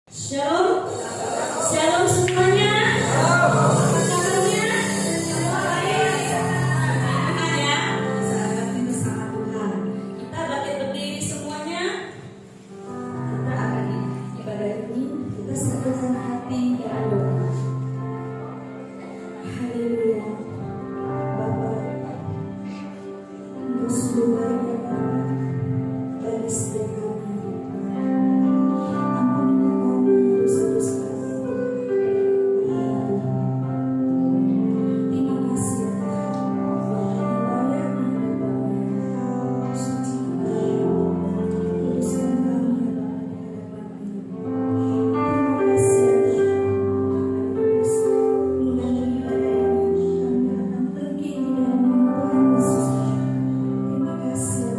Shalom, shalom semuanya. Apa kabarnya? Aman ya? Sahabat ini sangat Tuhan. Kita bangkit berdiri semuanya. Kita akan ibadah ini kita satukan hati ya Allah. Haleluya. Bapa, Engkau sungguh baik ya Bapa bagi setiap kami. Terima kasih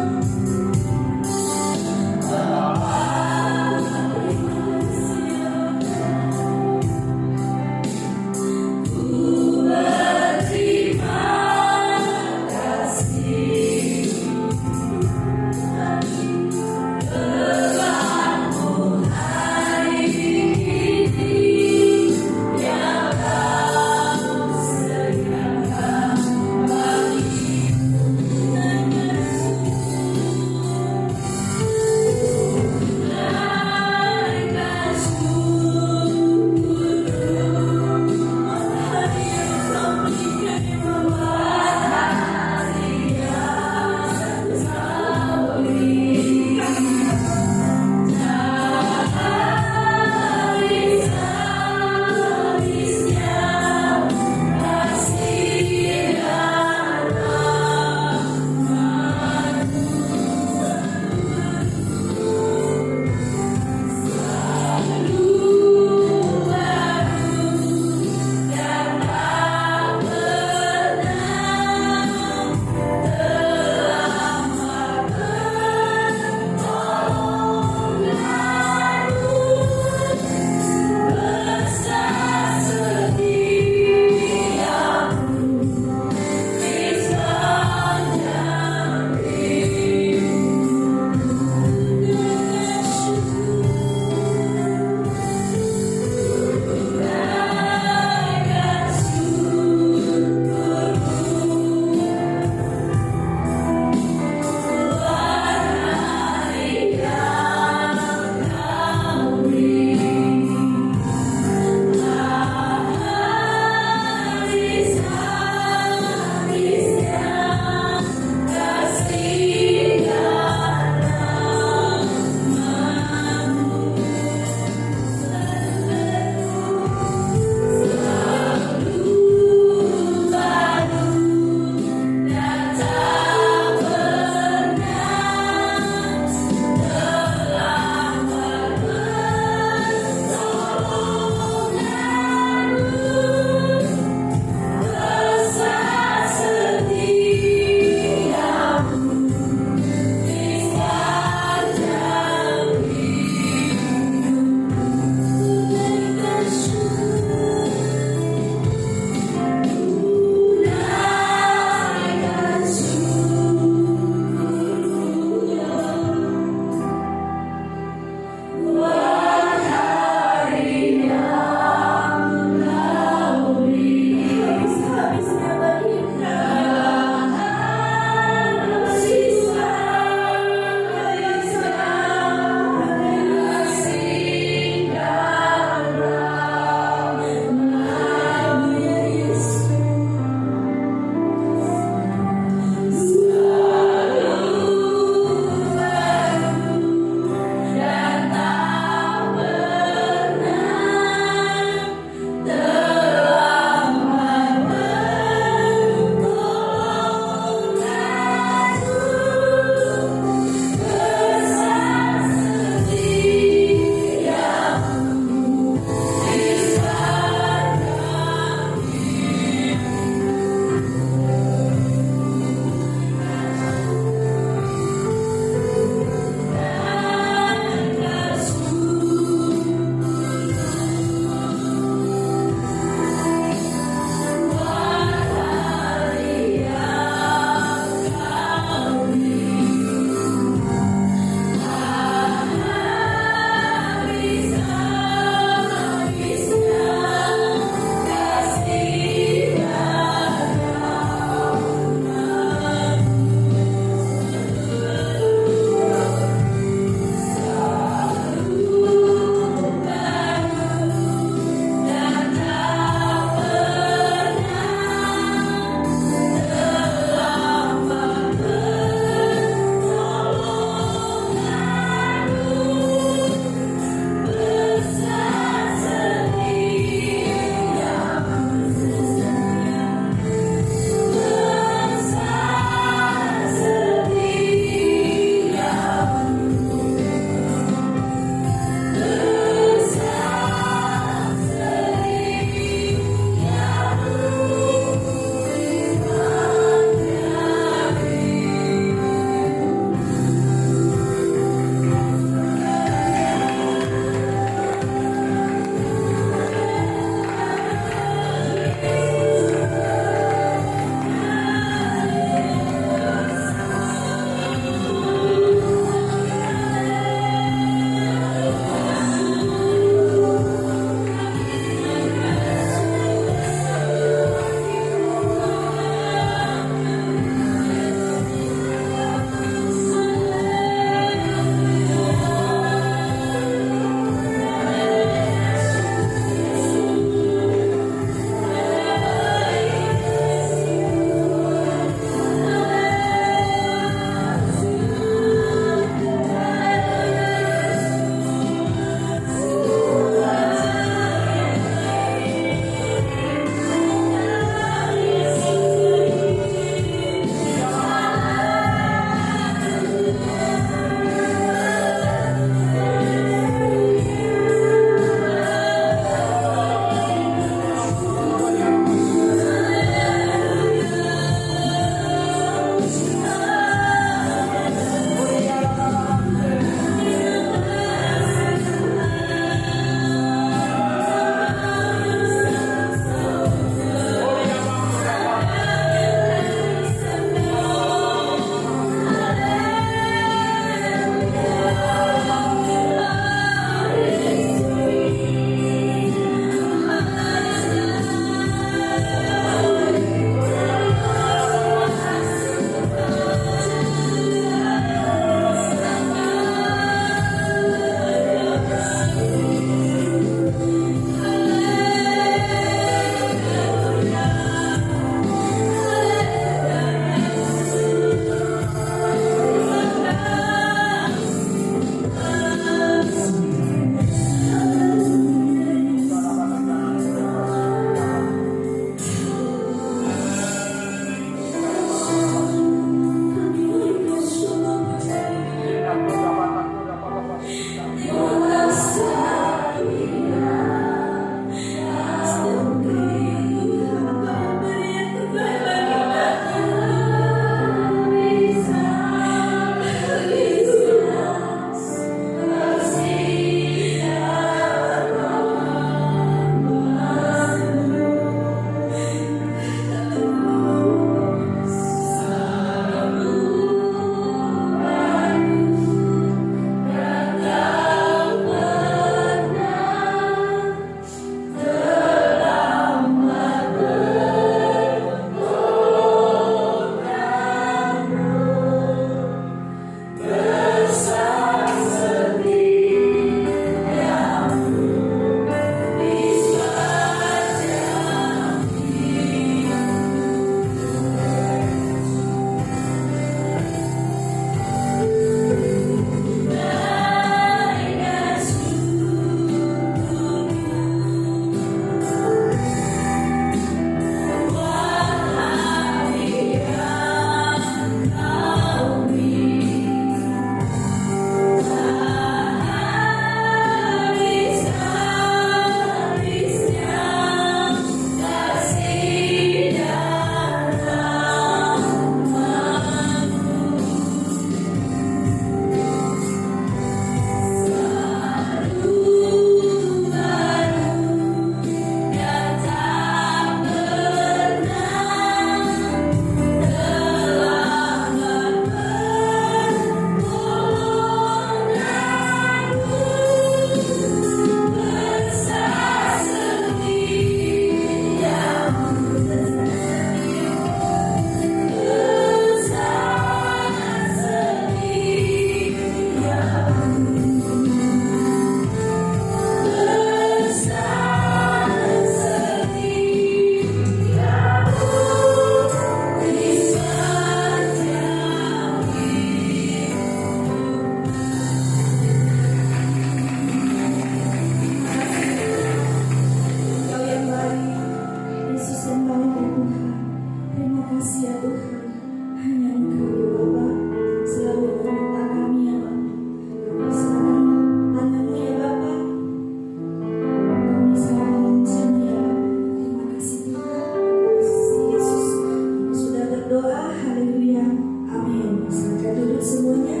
Silakan duduk semuanya.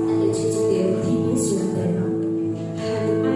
Ada cucu devotinya sudah datang. Hallelujah.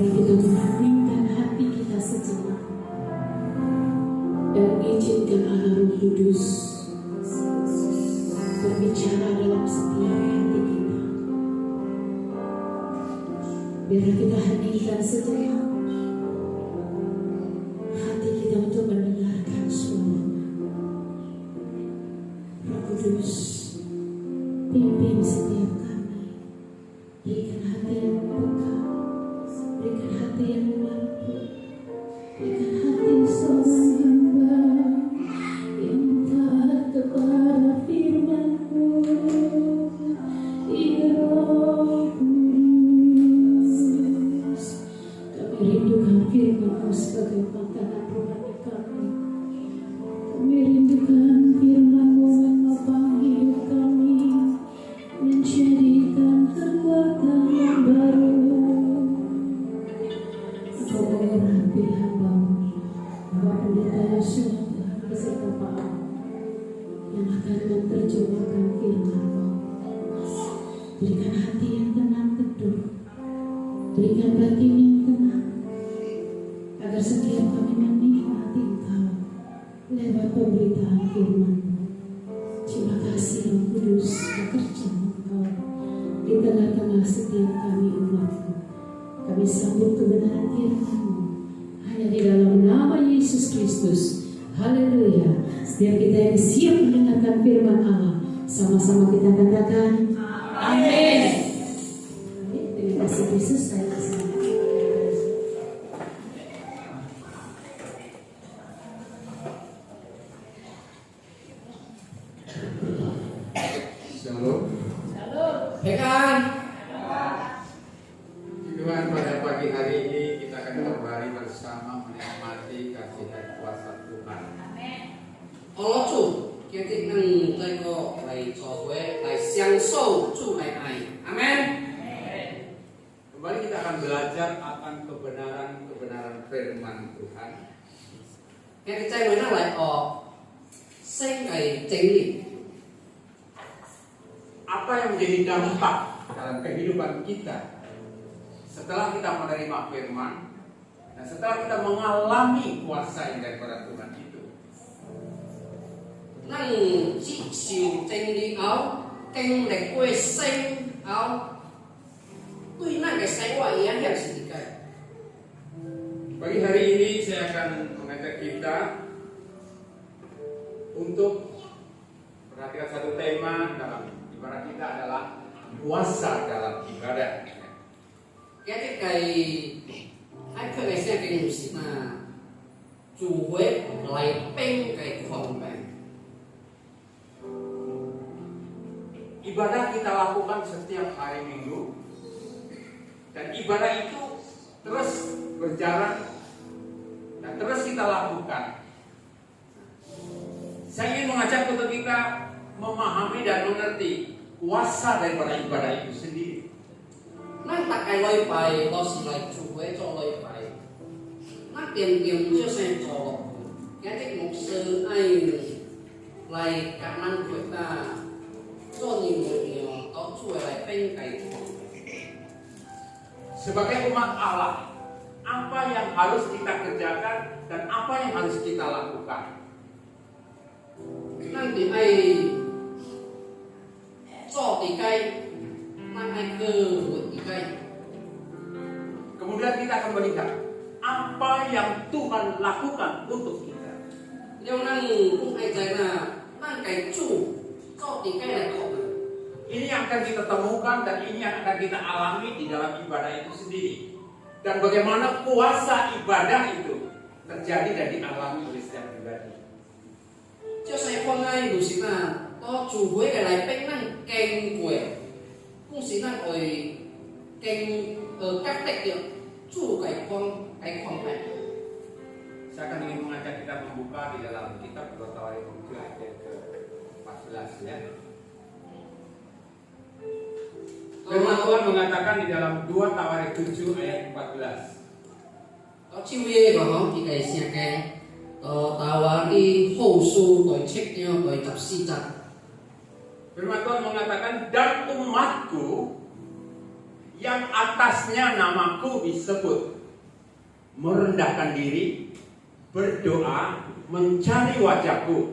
Mari kita menenangkan hati kita sejenak dan izinkan Allah Roh Kudus berbicara dalam setiap hati kita. Biar kita heningkan sejenak hati kita untuk mendengarkan suara Roh Kudus. Pimpin setiap kami, berikan hati yang peka, berikan hati yang mampu, berikan hati seorang hamba yang taat kepada firman-Mu. Ya Roh Kudus, kami rindukan firman-Mu sebagai makanan rohani kami. Kami rindukan firman-Mu menopang hidup kami, menjadikan kekuatan yang baru. Engkau mengurapi hamba-Mu, Bapak Pendeta Yosua beserta Pak yang akan menerjemahkan firman-Mu. Berikan hati yang tenang teduh, berikan batin yang tenang, agar setiap kami menikmati Engkau lewat pemberitaan firman-Mu. Terima kasih Roh Kudus bekerja Engkau di tengah-tengah setiap kami umat-Mu. Kami sambut kebenaran firman-Mu hanya di dalam nama Yesus Kristus. Haleluya. Setiap kita yang siap mendengarkan firman Allah, sama-sama kita katakan amin. Terima kasih Yesus. Saya kasih. Pekan. Tuhan, pada pagi hari ini kita akan kembali bersama menikmati kasih dan kuasa Tuhan. Amin. Allah主，今天能在个来教会来享受主的爱。Amin. Kembali kita akan belajar akan kebenaran firman Tuhan. Kita cai mana lại sinh cái chân lý. Apa yang menjadi dampak dalam kehidupan kita setelah kita menerima firman dan setelah kita mengalami kuasa yang daripada Tuhan itu. Nang chỉ chịu chân lý áo, kinh lịch quê sinh áo, tuy nang cái sai quả yang sedikit. Pagi hari ini saya akan mengajak kita untuk perhatikan satu tema dalam ibadah kita adalah puasa dalam ibadah. Cái hai cái xem cái hình sự mà chủ huế lại bên cái phòng bệnh. Ibadah kita lakukan setiap hari Minggu dan ibadah itu terus berjalan dan terus kita lakukan. Saya ingin mengajak untuk kita memahami dan mengerti kuasa daripada ibadah itu sendiri. Nang tak cái lôi bài, lo sự lại chủ huế cho lôi bài. Nang tìm chưa xem cho cái thích một sự ai lại cả năng của ta cho nhiều có chuỗi lại bên cái. Sebagai umat Allah, apa yang harus kita kerjakan dan apa yang harus kita lakukan? Nanti ai cho thì cây, nanti ai cơ thì cây. Kemudian kita akan melihat apa yang Tuhan lakukan untuk kita. Yang nang cũng ai thấy là nang cái chủ cho thì cây là không. Ini yang akan kita temukan dan ini yang akan kita alami di dalam ibadah itu sendiri. Dan bagaimana kuasa ibadah itu terjadi dan dialami oleh setiap pribadi. Cho saya hôm nay buổi sáng là có chủ huế cái này bên năng kênh của cũng sẽ năng ở kênh ở các tạch địa chủ cái khoang này. Saya akan ingin mengajak kita membuka di dalam kitab 2 Tawarikh ayat ke-14 ya. Firman Tuhan mengatakan di dalam 2 Tawarikh 7 ayat 14. Có chiêu ye và nó thì cái xe cái Tawarikh hậu su cái check nya cái tập si tập. Firman Tuhan mengatakan dan umatku yang atasnya namaku disebut, merendahkan diri, berdoa, mencari wajahku,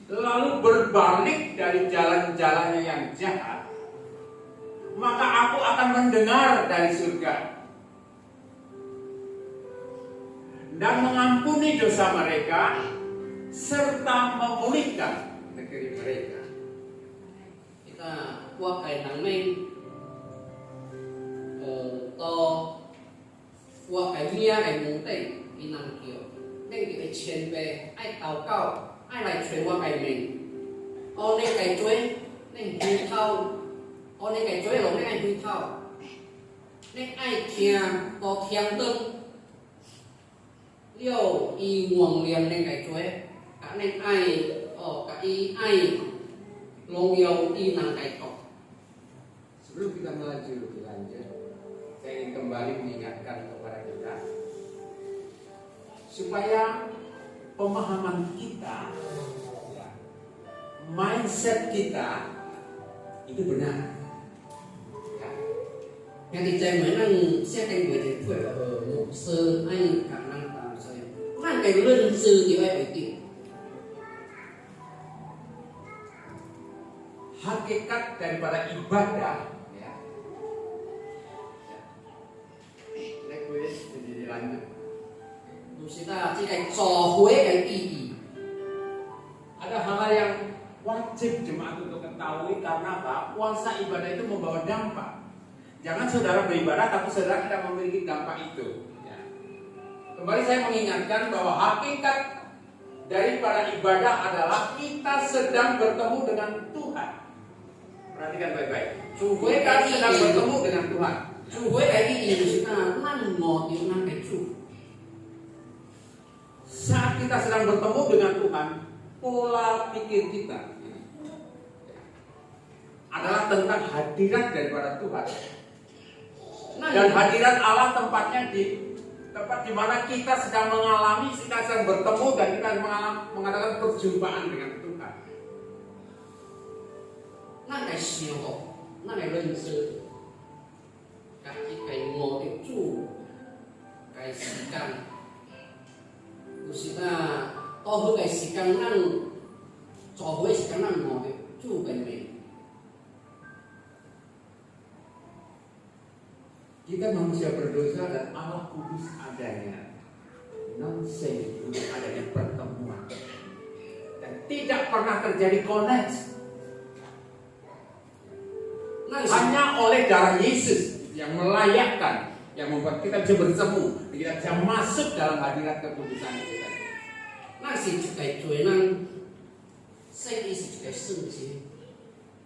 lalu berbalik dari jalan-jalannya yang jahat, maka aku akan mendengar dari surga dan mengampuni dosa mereka serta memulihkan negeri mereka. Kita pakai nangmeng to pakai mia cái mùng tây đi nằm kiểu nên cái tiền về ai tàu cao ai lại chuyển qua cái mình ô nên cái chuối nên huy thao ô nên cái chuối rồi nên ai huy thao nên ai thiền có thiền tương liều y nguồn liền nên cái chuối cả nên ai cả y ai long liều y nang cái cọc. Sebelum kita melaju lebih lanjut, saya ingin kembali mengingatkan kepada kita supaya pemahaman kita, mindset kita itu benar. Yang dicari mana saya akan buat itu một sư anh khả năng làm sao mang cái luân sư thì phải tìm hakikat daripada ibadah. Lanjut. Kita chỉ trò huế cái ý义. Ada hal-hal yang wajib jemaat untuk ketahui karena apa? Puasa ibadah itu membawa dampak. Jangan saudara beribadah tapi saudara tidak memiliki dampak itu. Ya. Kembali saya mengingatkan bahwa hakikat daripada ibadah adalah kita sedang bertemu dengan Tuhan. Perhatikan baik-baik. Kita sedang bertemu dengan Tuhan. Chủ với cái ý nghĩa chúng ta nang ngọt di nang cái chủ. Saat kita sedang bertemu dengan Tuhan, pola pikir kita adalah tentang hadirat daripada Tuhan. Dan hadirat Allah tempatnya di tempat di mana kita sedang mengalami, kita sedang bertemu dan kita mengadakan perjumpaan dengan Tuhan. Nang cái siêu, nang cái luân sư. Cái ngồi cái chủ cái sĩ căn chúng ta to hơn cái sĩ căn năng cho với sĩ căn năng ngồi cái chủ cái mình. Kita manusia berdosa dan Allah kudus adanya non-same adanya pertemuan dan tidak pernah terjadi koneksi hanya oleh darah Yesus yang melayakkan, yang membuat kita bisa bertemu, kita bisa masuk dalam hadirat kekudusan kita. Nah, si cukai cuy nang, saya isi cukai sengsi,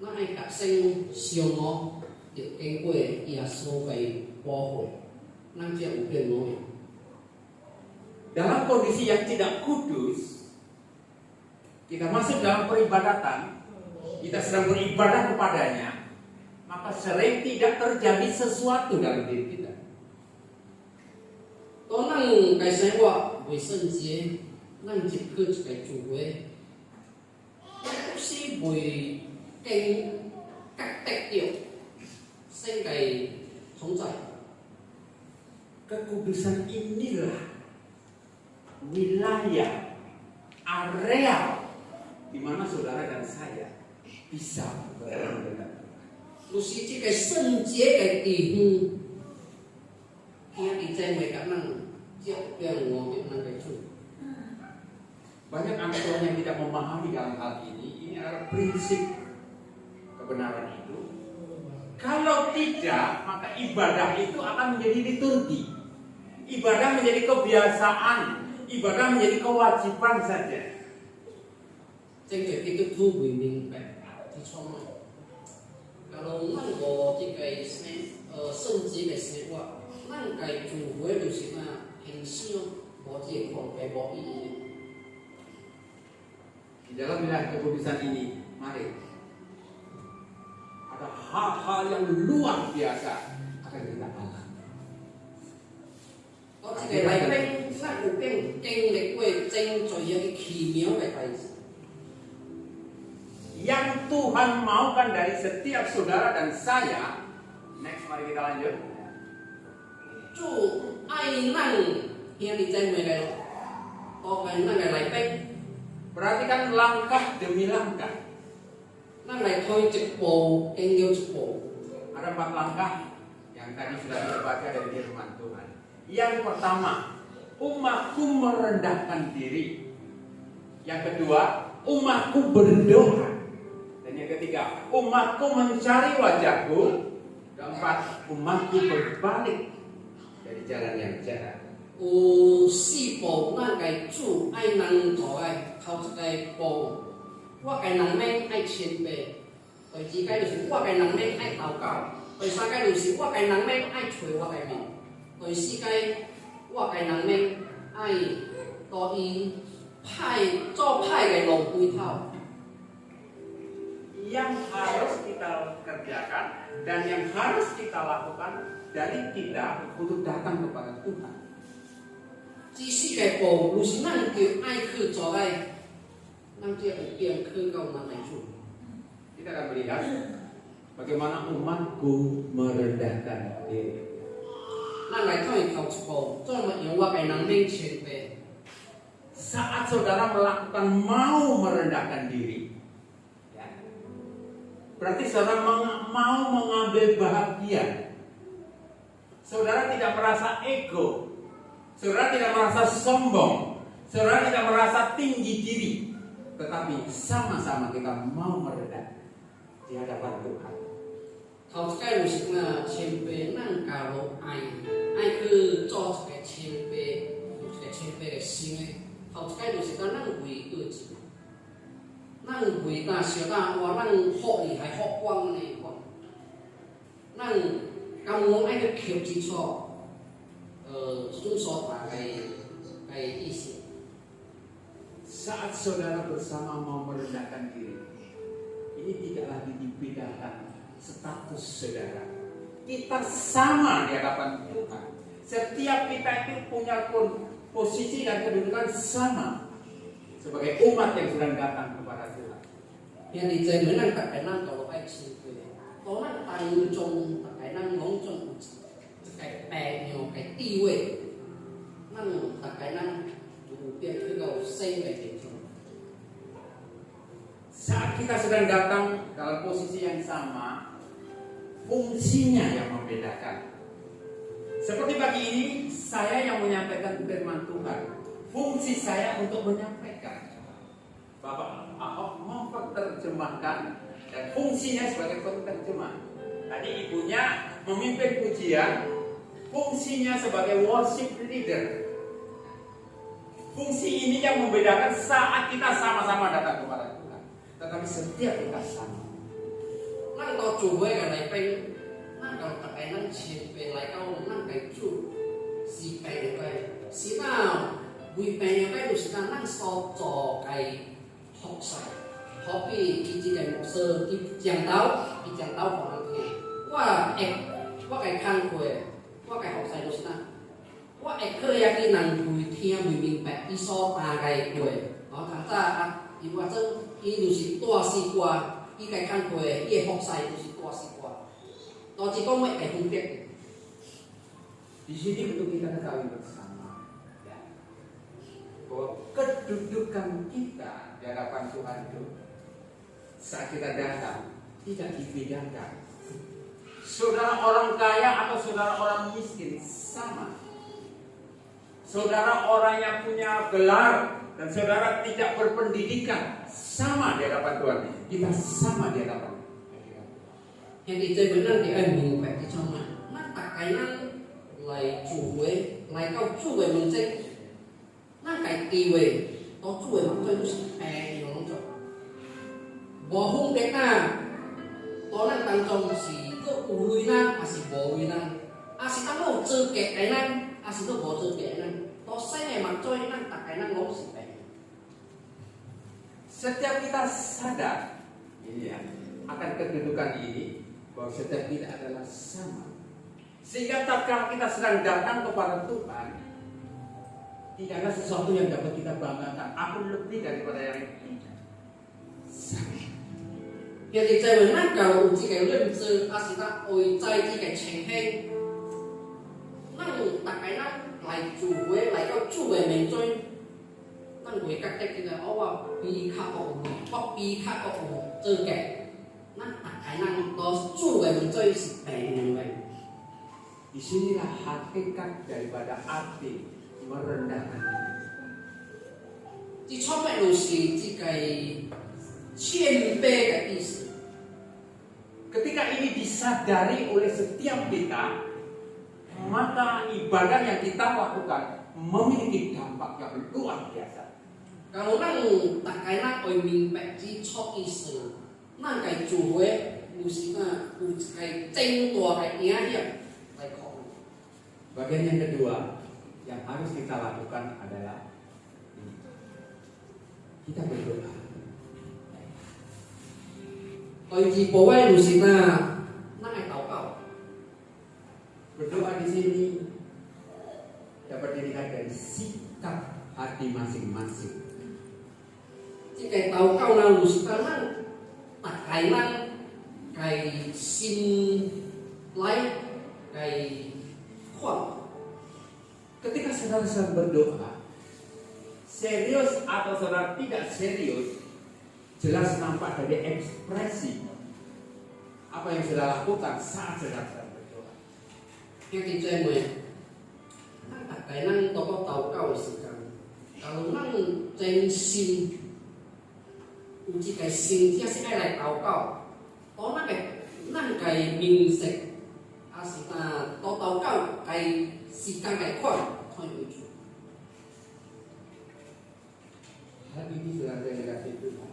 nah ayat seng siono, di kue ia sokai pohon, nang dia udah noy. Dalam kondisi yang tidak kudus, kita masuk dalam peribadatan, kita sedang beribadah kepadanya. Maka sering tidak terjadi sesuatu dalam diri kita. Có năng cái sinh hoạt vệ sinh chế, năng dịp cơ cái chủ quê, bác sĩ bùi kênh các tạch tiểu, sinh cái thống giải. Kekudusan inilah wilayah, area di mana saudara dan saya bisa bertemu dengan lu sĩ chỉ cái sân chế cái tỷ hư kia đi trên mấy cái năng triệu tiền ngồi Việt Nam cái chủ. Banyak anak Tuhan yang tidak memahami dalam hal ini adalah prinsip kebenaran itu. Kalau tidak, maka ibadah itu akan menjadi liturgi. Ibadah menjadi kebiasaan, ibadah menjadi kewajiban saja. Trên cái tiếp thu của mình thì cho mọi kalau nang go cái sân chế cái sinh hoạt, nang cái chủ với điều gì mà hình siêu có gì còn cái bỏ ý. Di dalam wilayah kekudusan ini, mari ada hal-hal yang luar biasa akan kita alami. Có cái này cái là một cái kinh lịch của tranh cho những kỳ miếu về tài. Yang Tuhan maukan dari setiap saudara dan saya Next, mari kita lanjut. 主爱咱兄弟姐妹嘅，我係咱嘅嚟賓， Perhatikan langkah demi langkah. 咱嚟推一步，經過一步。 Ada 4 langkah yang tadi sudah kita baca dari firman Tuhan. Yang pertama, umatku merendahkan diri. Yang kedua, umatku berdoa. Dan yang ketiga, umatku mencari wajahku. Keempat, umatku berbalik dari jalan yang jahat. 有4步，咱嘅主愛人做嘅，頭一個步，我嘅人免愛謙卑；第二個就是我嘅人免愛禱告；第三個就是我嘅人免愛找我嘅面；第四個我嘅人免愛多以做歹嘅路歸頭。 Yang harus kita kerjakan dan yang harus kita lakukan dari kita untuk datang kepada Tuhan. 這4個步，就是咱叫愛去做嘅，咱才有變去到咱嘅主。 Kita akan melihat bagaimana umatku merendahkan diri. 咱來睇頭一步，做乜樣我嘅人免謙卑。 Saat saudara melakukan mau merendahkan diri, ya, berarti saudara mau mengambil bahagian. Saudara tidak merasa ego, saudara tidak merasa sombong, saudara tidak merasa tinggi diri, tetapi sama-sama kita mau merendah di hadapan Tuhan. 頭一個就是謙卑，咱教路愛去做一個謙卑，有一個謙卑嘅心嘅。頭一個就是講咱為個自，咱為咱小咱話咱學厲害學光呢個，咱甘願愛去求基礎，遵守大嘅意思。 Saat saudara bersama mau merendahkan diri, ini tidak lagi dibedakan status saudara. Kita sama di hadapan Tuhan. Setiap kita itu punya posisi dan kedudukan sama sebagai umat yang sedang datang kepada Tuhan. 兄弟姐妹，咱大家咱都愛謙卑，當咱當中大家咱攏總有一個平樣嘅地位，咱大家咱有變去到升嘅地方。 Saat kita sedang datang dalam posisi yang sama, fungsinya yang membedakan. Seperti pagi ini, saya yang menyampaikan firman Tuhan. Fungsi saya untuk menyampaikan. Bapak Ahok memperterjemahkan dan fungsinya sebagai penterjemah. Tadi ibunya memimpin pujian, fungsinya sebagai worship leader. Fungsi ini yang membedakan saat kita sama-sama datang kepada Tuhan. Tetapi setiap kita sama. 咱到聚會嘅嚟賓，咱到大家咱前輩嚟到咱嘅主是病嘅，是咱為病嘅就是咱所做嘅學習，好比伊一個牧師伊講道，伊講道互人聽，我嘅工課，我嘅學習就是咱，我會去遐去人會聽會明白伊所講嘅話，我頭早啊，伊話真伊就是大絲瓜。 伊個看過，伊個學習就是大西瓜，多一講乜會分別？ Di sini untuk kita ketahui bersama, ya, bahwa kedudukan kita di hadapan Tuhan itu saat kita datang tidak dibedakan. Saudara orang kaya atau saudara orang miskin sama. Saudara orang yang punya gelar dan saudara tidak berpendidikan sama di hadapan Tuhan. Kita sama di hadapan. Yang itu benar di明白啲trong啊，咱大家咱嚟聚會，嚟到聚會面前，咱嘅地位到聚會面前都是平樣做，無分別啊。到咱當中是都有位咱，還是無位咱，還是咱有資格嘅咱，還是都無資格嘅咱，到生嘅面前，咱大家咱攏是平。 Setiap kita sadar ini ya, akan kedudukan ini bahwa setiap kita adalah sama. Sehingga tatkala kita sedang datang kepada Tuhan, tidak ada sesuatu yang dapat kita banggakan. Aku lebih daripada yang lain. Sama. hiện thì chơi với nát cầu chỉ cái luyện sư à sĩ ta ôi chơi chỉ cái chèn hen năng đặt cái năng lại chủ với lại có chủ về mình chơi năng với các cái là ó vào pi khá có hoặc pi khá có chơi cái năng đặt cái năng có chủ về mình chơi sĩ bè như vậy. Disinilah hakikat daripada arti merendahkan diri. Chỉ cho mẹ đồ sĩ chỉ cái chiên bê cái ý思. Ketika ini disadari oleh setiap kita, maka ibadah yang kita lakukan memiliki dampak yang luar biasa. Kalau năng đặt cái năng ôi mình bạch chỉ cho ý sự năng cái chủ với bù sĩ là bù cái tranh tòa cái nhá hiệp lại khó. Bagian yang kedua yang harus kita lakukan adalah kita berdoa. Ôi chỉ bố ấy bù sĩ là năng cái táo cầu. Berdoa di sini dapat dilihat dari sikap hati masing-masing. Chỉ cái táo cầu nào bù sĩ là năng đặt cái năng cái xin lấy cái khoản. Ketika saudara sedang berdoa, serius atau saudara tidak serius, jelas nampak dari ekspresi apa yang saudara lakukan saat saudara sedang berdoa. Cái tình trạng này năng đặt cái năng có táo cầu sự cần. Kalau năng trên xin chỉ cái xin thì sẽ ai lại táo cầu. Có năng cái mình sẽ à sĩ là có táo cầu cái sĩ căn cái khoản thôi với chủ. Hal ini sudah saya kasih Tuhan.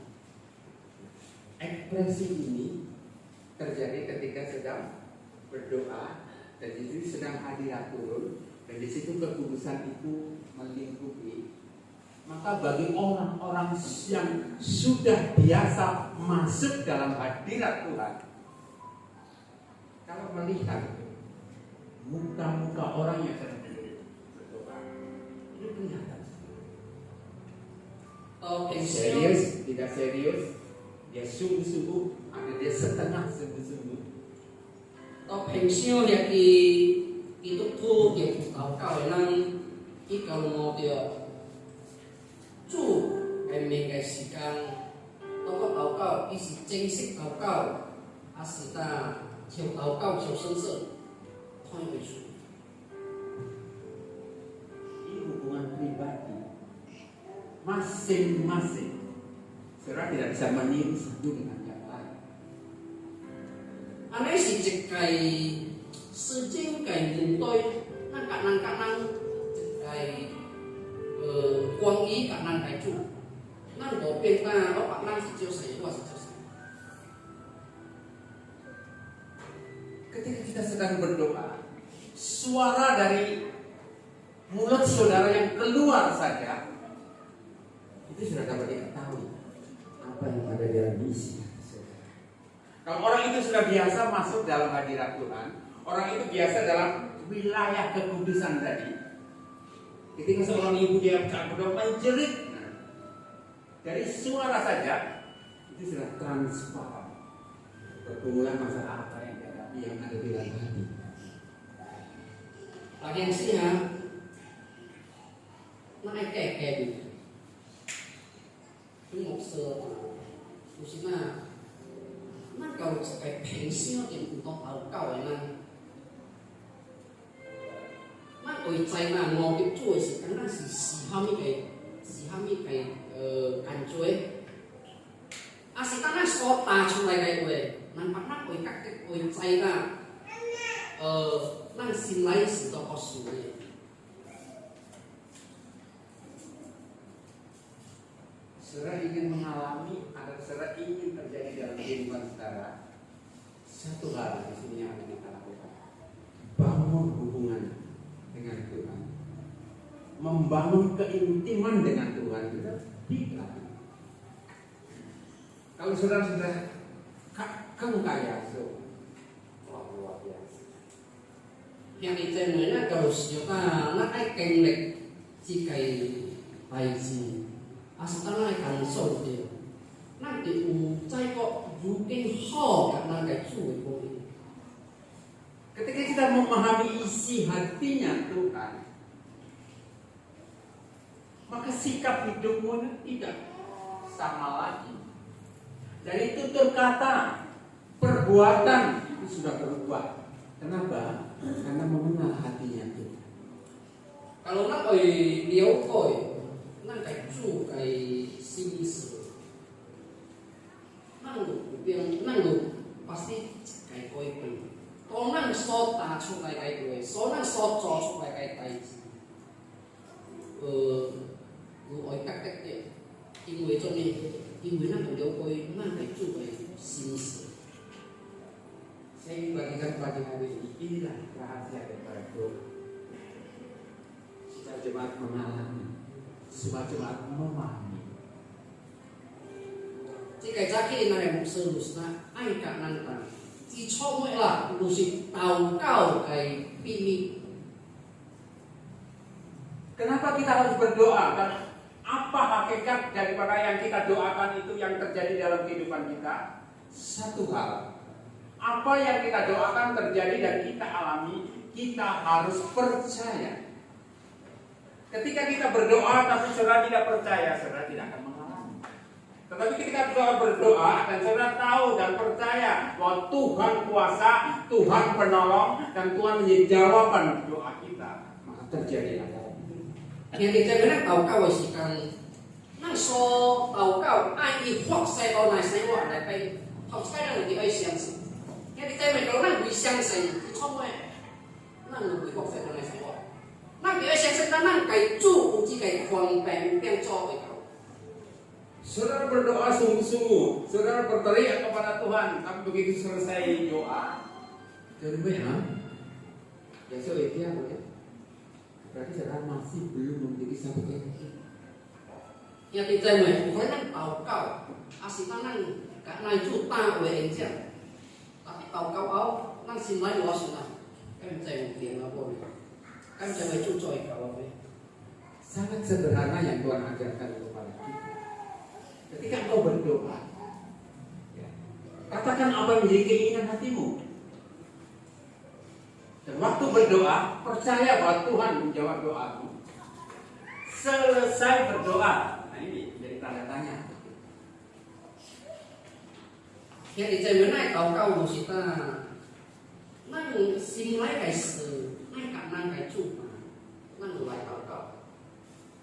Ekspresi ini terjadi ketika sedang berdoa dan di situ sedang hadirat turun dan di situ kekudusan itu melingkupi. Maka bagi orang-orang yang sudah biasa masuk dalam hadirat Tuhan, kalau melihat muka-muka orang yang sedang berdoa, ini kelihatan serius, tidak serius, dia sungguh-sungguh, ada dia setengah sungguh-sungguh. Tao平常日記基督徒嘅禱告嘅人，伊個摸着主嘅命嘅時間，當個禱告，伊是正式禱告，還是他求禱告求神聖，看為主。 Ini hubungan pribadi masing-masing. Saudara tidak bisa meniru satu dengan yang lain. 安尼是一個時間嘅面對，咱各人一個關於各人嘅主，咱無變化，我別人是照誰，我是照誰。 Ketika kita sedang berdoa, suara dari mulut saudara yang keluar saja itu sudah dapat diketahui apa yang ada dalam isi hati saudara. Kalau orang itu sudah biasa masuk dalam hadirat Tuhan, orang itu biasa dalam wilayah kekudusan tadi. Ketika seorang ibu dia berdoa menjerit, dari suara saja itu sudah transparan pergumulan masalah apa yang dihadapi yang ada di dalam hati. Bagian siya, nakikekeb. Yung mokso, kasi na, nagkaroon sa kay pensyo, yung itong tao-tao ay nang, nag-oy chay na, ngogip chuy, si kanang si hami kay, kanchoy. Si kanang sota chulay kay oy, nang pag-nag-oy kakit, oy chay na, nang sinlay si toko sulit. Saudara ingin mengalami atau saudara ingin terjadi dalam kehidupan saudara, satu hal di sini yang akan kita lakukan: bangun hubungan dengan Tuhan, membangun keintiman dengan Tuhan itu dilakukan. Kalau saudara sudah kaya, luar biasa. Yang itu namanya kalau siapa nak ikan lek jika bayi asal nak ikan sou dia, 咱就有在个如今好甲咱该主的方面。 Ketika kita memahami isi hatinya Tuhan, maka sikap hidupmu tidak sama lagi. Dari tutur kata, perbuatan itu sudah berubah. Kenapa? Karena mengenal hatinya Tuhan. Kalau nak oi liu koi, nak kai chu kai sim si, nak lu biang nak lu pasti kai koi pun. Kalau nak so ta chu kai kai koi, so nak so cho chu kai kai tai. Lu oi kak kak dia,因为这里，因为那个liu koi nak kai chu kai sim si. Saya ingin bagikan pagi hari ini, inilah rahasia daripada Tuhan. Supaya jemaat mengalami, supaya jemaat memahami. 这个早起那个牧师就是那爱甲咱当，基础咩啦，就是祷告嘅秘密。 Kenapa kita harus berdoa? Karena apa hakikat daripada yang kita doakan itu yang terjadi dalam kehidupan kita? Satu hal. Apa yang kita doakan terjadi dan kita alami, kita harus percaya. Ketika kita berdoa tapi saudara tidak percaya, saudara tidak akan mengalami. Tetapi ketika saudara berdoa dan saudara tahu dan percaya bahwa Tuhan kuasa, Tuhan penolong, dan Tuhan menjadi jawaban doa kita, maka terjadi apa? 其實在咱禱告嘅時間，咱所禱告愛伊發生到咱生活內邊，頭先咱就愛相信。其實在面講咱會相信，創咩？咱就會發生到咱生活。咱就愛相信，咱該主有這個方便變做嘅頭。 Saudara berdoa sungguh-sungguh, saudara berteriak kepada Tuhan, tapi begitu selesai doa, jadi ya dia boleh. Berarti saudara masih belum memiliki satu keyakinan. 其實在面有可能禱告，也是咱甲咱主打話應將，但係禱告後，咱心內攞上來，咁就有點啊無，咁就會主做一個咩？ Sangat sederhana yang Tuhan ajarkan kepada kita. Ketika engkau berdoa, ya, katakan apa yang menjadi keinginan hatimu. Dan waktu berdoa, percaya bahwa Tuhan menjawab doamu. Selesai berdoa, nah ini jadi tanda tanya. 其實在面內禱告就是咱心內嘅事，咱甲咱嘅主嘛，咱就來禱告。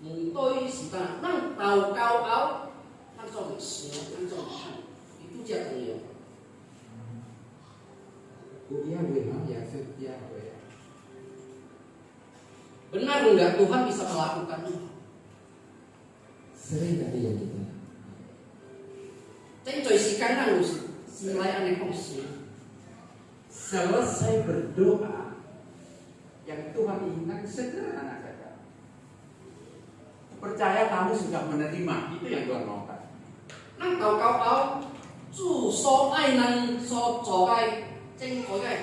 唔對是咱禱告後，咱做唔想，咱做唔看，伊拄則重要。 Dia benar ya setia ya. Benar enggak Tuhan bisa melakukannya? Sering tadi yang kita. Tapi coy si kanan mulai aneh kongsi. Selesai berdoa, yang Tuhan inginkan sederhana saja. Percaya kamu sudah menerima, itu yang Tuhan maukan. Nang kau主所愛能所做嘅正確嘅，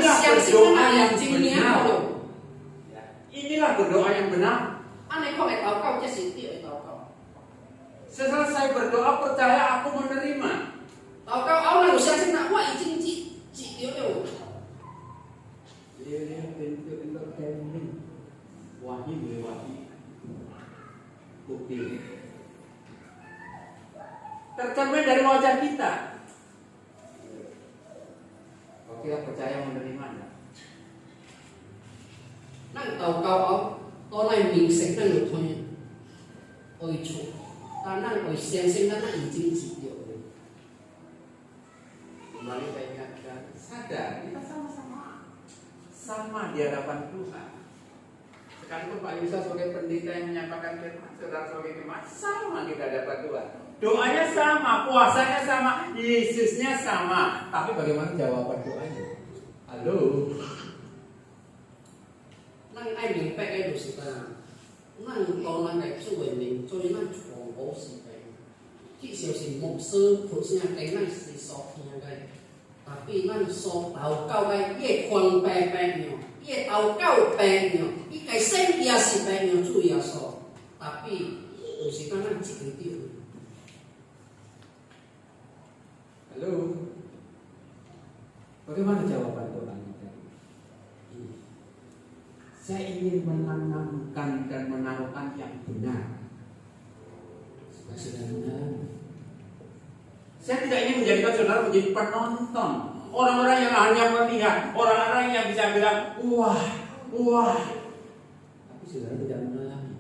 相信咱眼睛領好了。 Inilah berdoa yang benar. 安尼講嘅禱告，這是對嘅禱告。 Selesai berdoa, percaya aku menerima. 禱告後，咱就相信我已經接了。 Dia bentuk entertainment, wahyu lewati bukti. Tercermin dari wajah kita. Kalau kita percaya menerimanya. 咱禱告後，到來明晰咱就推愛出，但咱會相信咱已經接了。 Kembali saya ingatkan, sadar kita sama di hadapan Tuhan. Sekalipun Pak Yusa sebagai pendeta yang menyampaikan firman, saudara sebagai jemaat sama kita hadapan Tuhan. Doanya sama, puasanya sama, Yesusnya sama, tapi bagaimana jawaban doanya? Halo. 咱愛明白嘅就是咱當咱嘅主嘅名，所以咱全部是白。至少是牧師普聲嘅，咱是所聽嘅。但係咱所禱告嘅越寬白白樣，越禱告白樣，伊嘅身也是白樣主耶穌。但係就是咱一個對。Bagaimana jawaban doa kita? Ini. Saya ingin menanamkan dan menaruhkan yang benar. Supaya saudara benar. Saya tidak ingin menjadikan saudara menjadi penonton. Orang-orang yang hanya melihat, orang-orang yang bisa bilang, wah, wah. Tapi saudara tidak mengalami.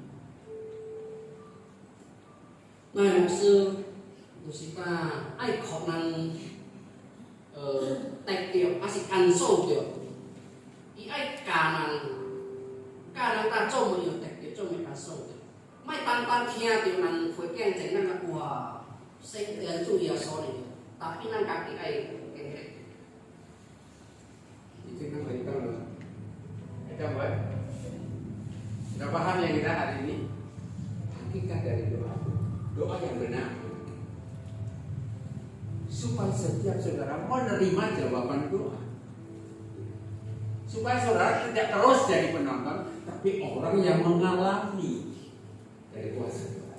Ngài mục sư của chúng ta ai khó năng tạch tiểu ai sẽ ăn sâu tiểu ý ai cả năng ta trông một nhiều tạch tiểu trông một cá sâu tiểu mai tan kia tiểu năng phối kèn tránh năng là của xây tiền chủ yếu số này tapi năng các cái ai kèn kèn Itu yang bagi tahu loh. Kita buat. Sudah paham yang kita hari ini? Hakikat dari doa. Doa yang benar. Supaya setiap saudara menerima jawaban doa. Supaya saudara tidak terus jadi penonton, tapi orang yang mengalami dari kuasa doa.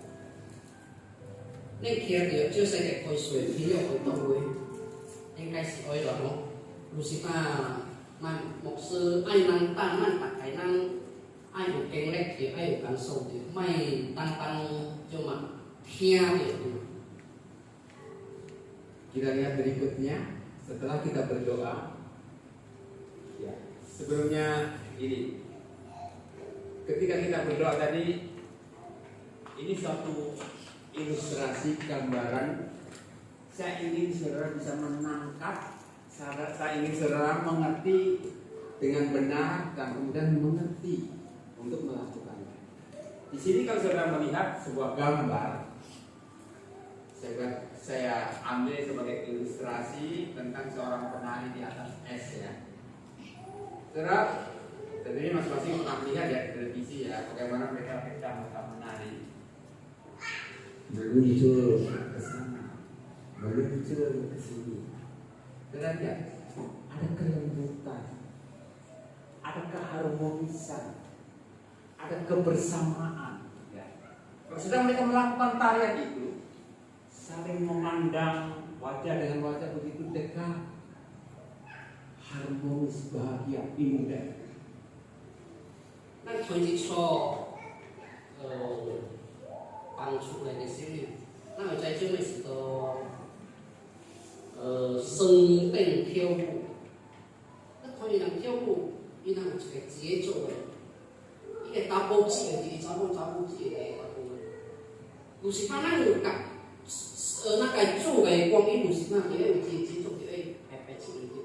nên kia tiểu chưa xây cái khối suy thì liệu khối tàu ấy nên cái sự ấy đó Lucifer mà một sư ai năng tăng năng bạc cái năng ai một cái lek thì ai một cái sâu thì mày tăng cho mà kia thì Kita lihat berikutnya setelah kita berdoa. Ya, sebelumnya ini ketika kita berdoa tadi ini suatu ilustrasi gambaran. Saya ingin saudara bisa menangkap, saya ingin saudara mengerti dengan benar dan kemudian mengerti untuk melakukannya. Di sini kalau saudara melihat sebuah gambar, saya ambil sebagai ilustrasi tentang seorang penari di atas es ya. Saudara, tentunya masing-masing pernah melihat ya di televisi ya bagaimana mereka menari. Meluncur ke sana, meluncur ke sini. Saudara lihat, ada kelembutan, ada keharmonisan, ada kebersamaan. Ya. Kalau sudah mereka melakukan tarian itu, saling memandang wajah dengan wajah begitu dekat, harmonis, bahagia, indah. năng khối chỉ cho bằng chủ này cái gì năng ở trái trước này sẽ có sừng tình khiêu vũ nó khối năng khiêu vũ như năng một cái chế chỗ này cái ta bố trí ở gì ta bố trí ở đây Lucifer năng được cả ở năng cái chủ cái quang ý Lucifer thì ấy chế chỗ thì ấy phải chỉ được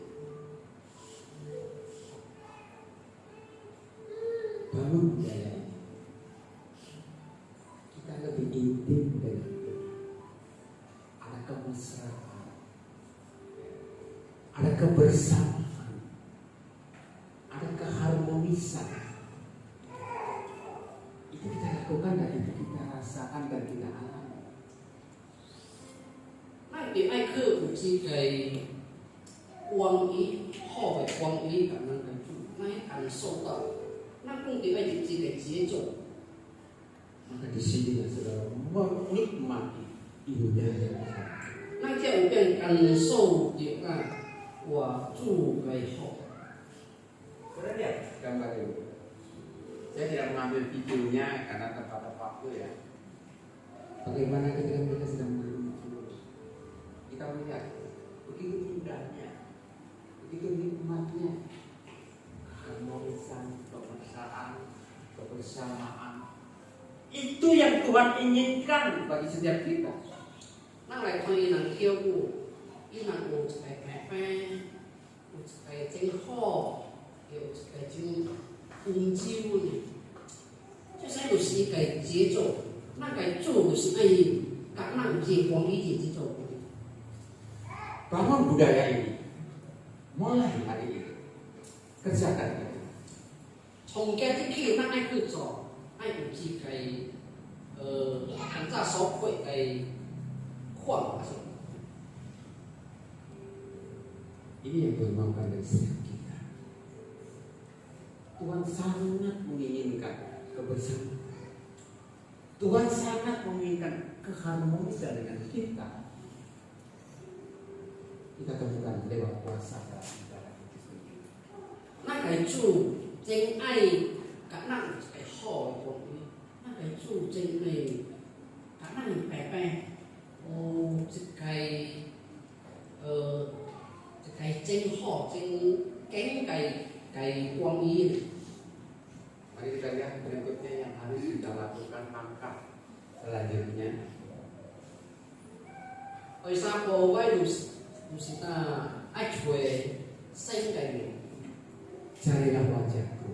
Bangun budaya ini. Kita lebih intim dari itu. Ada kemesraan, ada kebersamaan, ada keharmonisan. Itu kita lakukan dan itu kita rasakan dan kita alami. năng điểm ai khử một chi cái quang ý họ phải quang ý cả năng cái chủ năng ăn sâu tận năng cũng điểm ai điểm chi cái chế chỗ Maka di sini ya saudara menikmati indahnya Tuhan. 那这样变感受点啊，我住为好。 Saudara lihat gambar ini. Saya tidak mengambil videonya karena terbatas waktu ya. Bagaimana ketika mereka sedang meluncur, kita melihat begitu indahnya, begitu nikmatnya, keharmonisan, kebersamaan. Itu yang Tuhan inginkan bagi setiap kita. 那来可以能跳舞，伊能有一个白白，有一个真好，有一个真温柔呢。就是就是一个节奏，那个做就是爱甲咱人光一节奏。 Bangun budaya ini mulai hari ini kerjakan itu. 从今天起，咱爱去做，爱有一个很早所会的换法。 Ini yang Tuhan maukan dari setiap kita. Tuhan sangat menginginkan kebersamaan. Tuhan sangat menginginkan keharmonisan dengan kita. Kita temukan lewat kuasa kita. cái chủ chính ai cả năng cái họ của năng cái chủ chính này cả năng bè ô cái chính họ chính cái quang y. Mari kita lihat berikutnya yang harus kita lakukan langkah selanjutnya. Ở sao cô với Lusita ai thuê sinh cái này Carilah wajahku.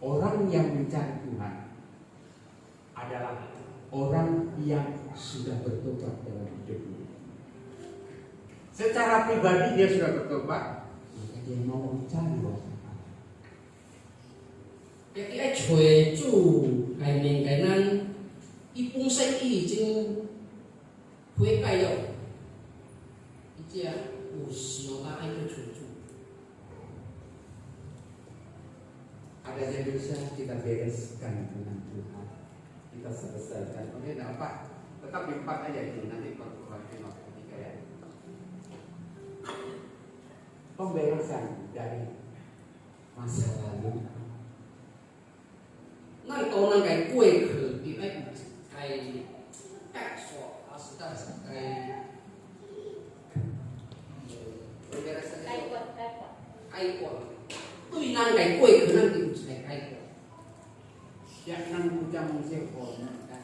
Orang yang mencari Tuhan adalah orang yang sudah bertobat dalam hidupnya. Secara pribadi dia sudah bertobat, maka dia mau mencari wajah Allah. cái thuê chủ cái mình cái năng ít bung sinh ít chính thuê cái đâu ít chia u siêu ta ai cái chủ Ada yang bisa kita bereskan dengan Tuhan, kita selesaikan. Oke, tidak apa, tetap di 4 aja itu nanti perkembangan waktu ketiga ya. Pemberesan dari masa lalu. năng có năng cái quê khử thì cái cách sọ asta cái pemberesan ai của tôi năng cái quê khử năng tìm cái của Yang enam bujang musehon kan.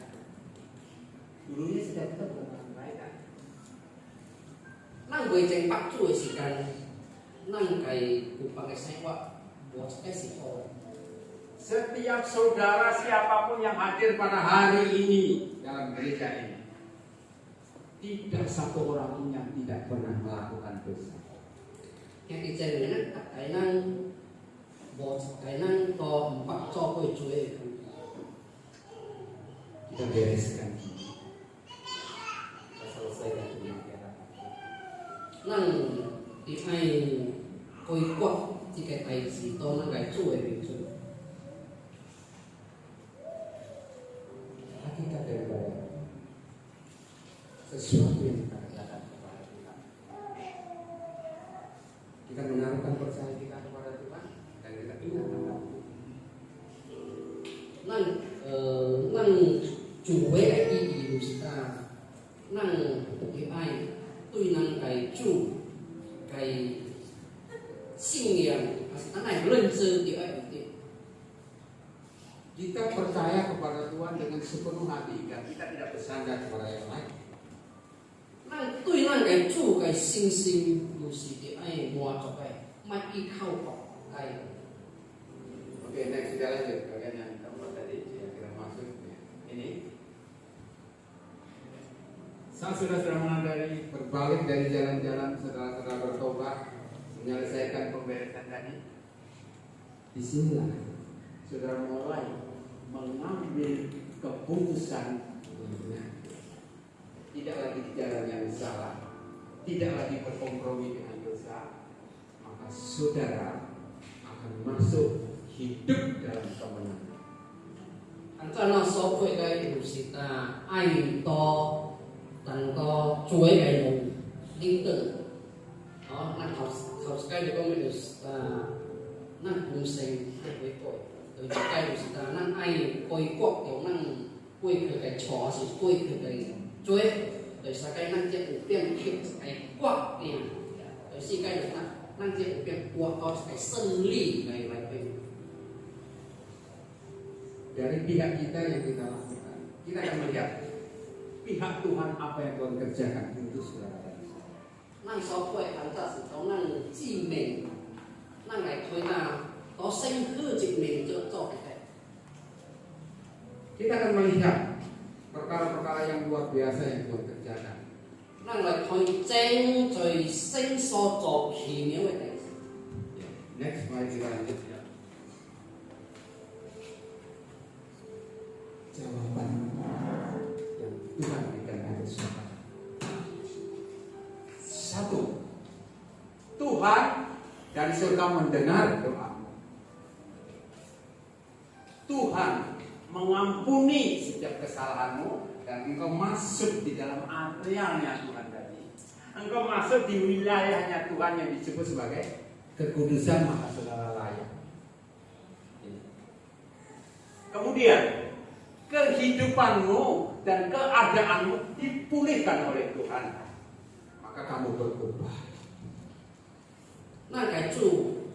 Dulunya sudah tetap orang baik kan. năng quê tranh bắt chuỗi chỉ cần năng cái cục bằng cái sai quá buat cái gì thôi. Setiap saudara siapapun yang hadir pada hari ini dalam gereja ini, tidak satu orang pun yang tidak pernah melakukan dosa. Yang di channel cái năng buat cái năng to empat cho quê chuỗi Kita bereskan ini. Kita selesaikan ini kita. năng thì ai quay quật thì cái tay gì to năng cái chuỗi bị chuỗi Hakikat daripada sesuatu yang kita katakan kepada Tuhan. Kita menaruhkan percaya kita kepada Tuhan dan kita ingat akan năng năng chủ với cái ý ý của chúng ta năng thì ai tuy năng cái chủ cái信念它那认知thì ai phải tìm. kita percaya kepada Tuhan dengan sepenuh hati dan kita tidak bersandar kepada yang lain. Năng tuy năng cái chủ cái sinh sinh của thì ai mua cho cái mà đi khâu vào cái Oke, next kita lanjut bagian yang keempat tadi yang kita masuk ini. Saat sudah menandai berbalik dari jalan-jalan setelah bertobat, menyelesaikan pemberesan tadi. Disinilah saudara mulai mengambil keputusan tidak lagi di jalan yang salah, tidak lagi berkompromi dengan dosa, maka saudara akan masuk hidup dalam kemenangan. Antara số quay cái của ta ai to tăng to chuối cái mồm đinh tử đó năng học cái được con mình ta năng cùng sinh hay với tội từ cái của ta năng ai quay quật kiểu năng quay cái chó thì quay cái chuối rồi sau cái năng chết tiêm khiếp cái quật tiền rồi khi cái được năng chết tiêm quật có cái sân ly này lại về Dari pihak kita yang kita lakukan, kita akan melihat pihak Tuhan apa yang Tuhan kerjakan untuk saudara dan saya. năng số quay hắn ta sự có năng chi mình năng này thôi ta có sinh hư chịu mình cho cái Kita akan melihat perkara-perkara yang luar biasa yang Tuhan kerjakan. năng là thôi tranh rồi sinh so cho kỳ miếu vậy này Next, mari kita lanjut ya. Jawaban yang Tuhan berikan untuk saudara. Satu, Tuhan dari surga mendengar doamu. Tuhan mengampuni setiap kesalahanmu dan engkau masuk di dalam arealnya Tuhan tadi. engkau masuk di wilayahnya Tuhan yang disebut sebagai kekudusan maka saudara layak. Kemudian kehidupanmu dan keadaanmu dipulihkan oleh Tuhan, maka kamu berubah. 那该主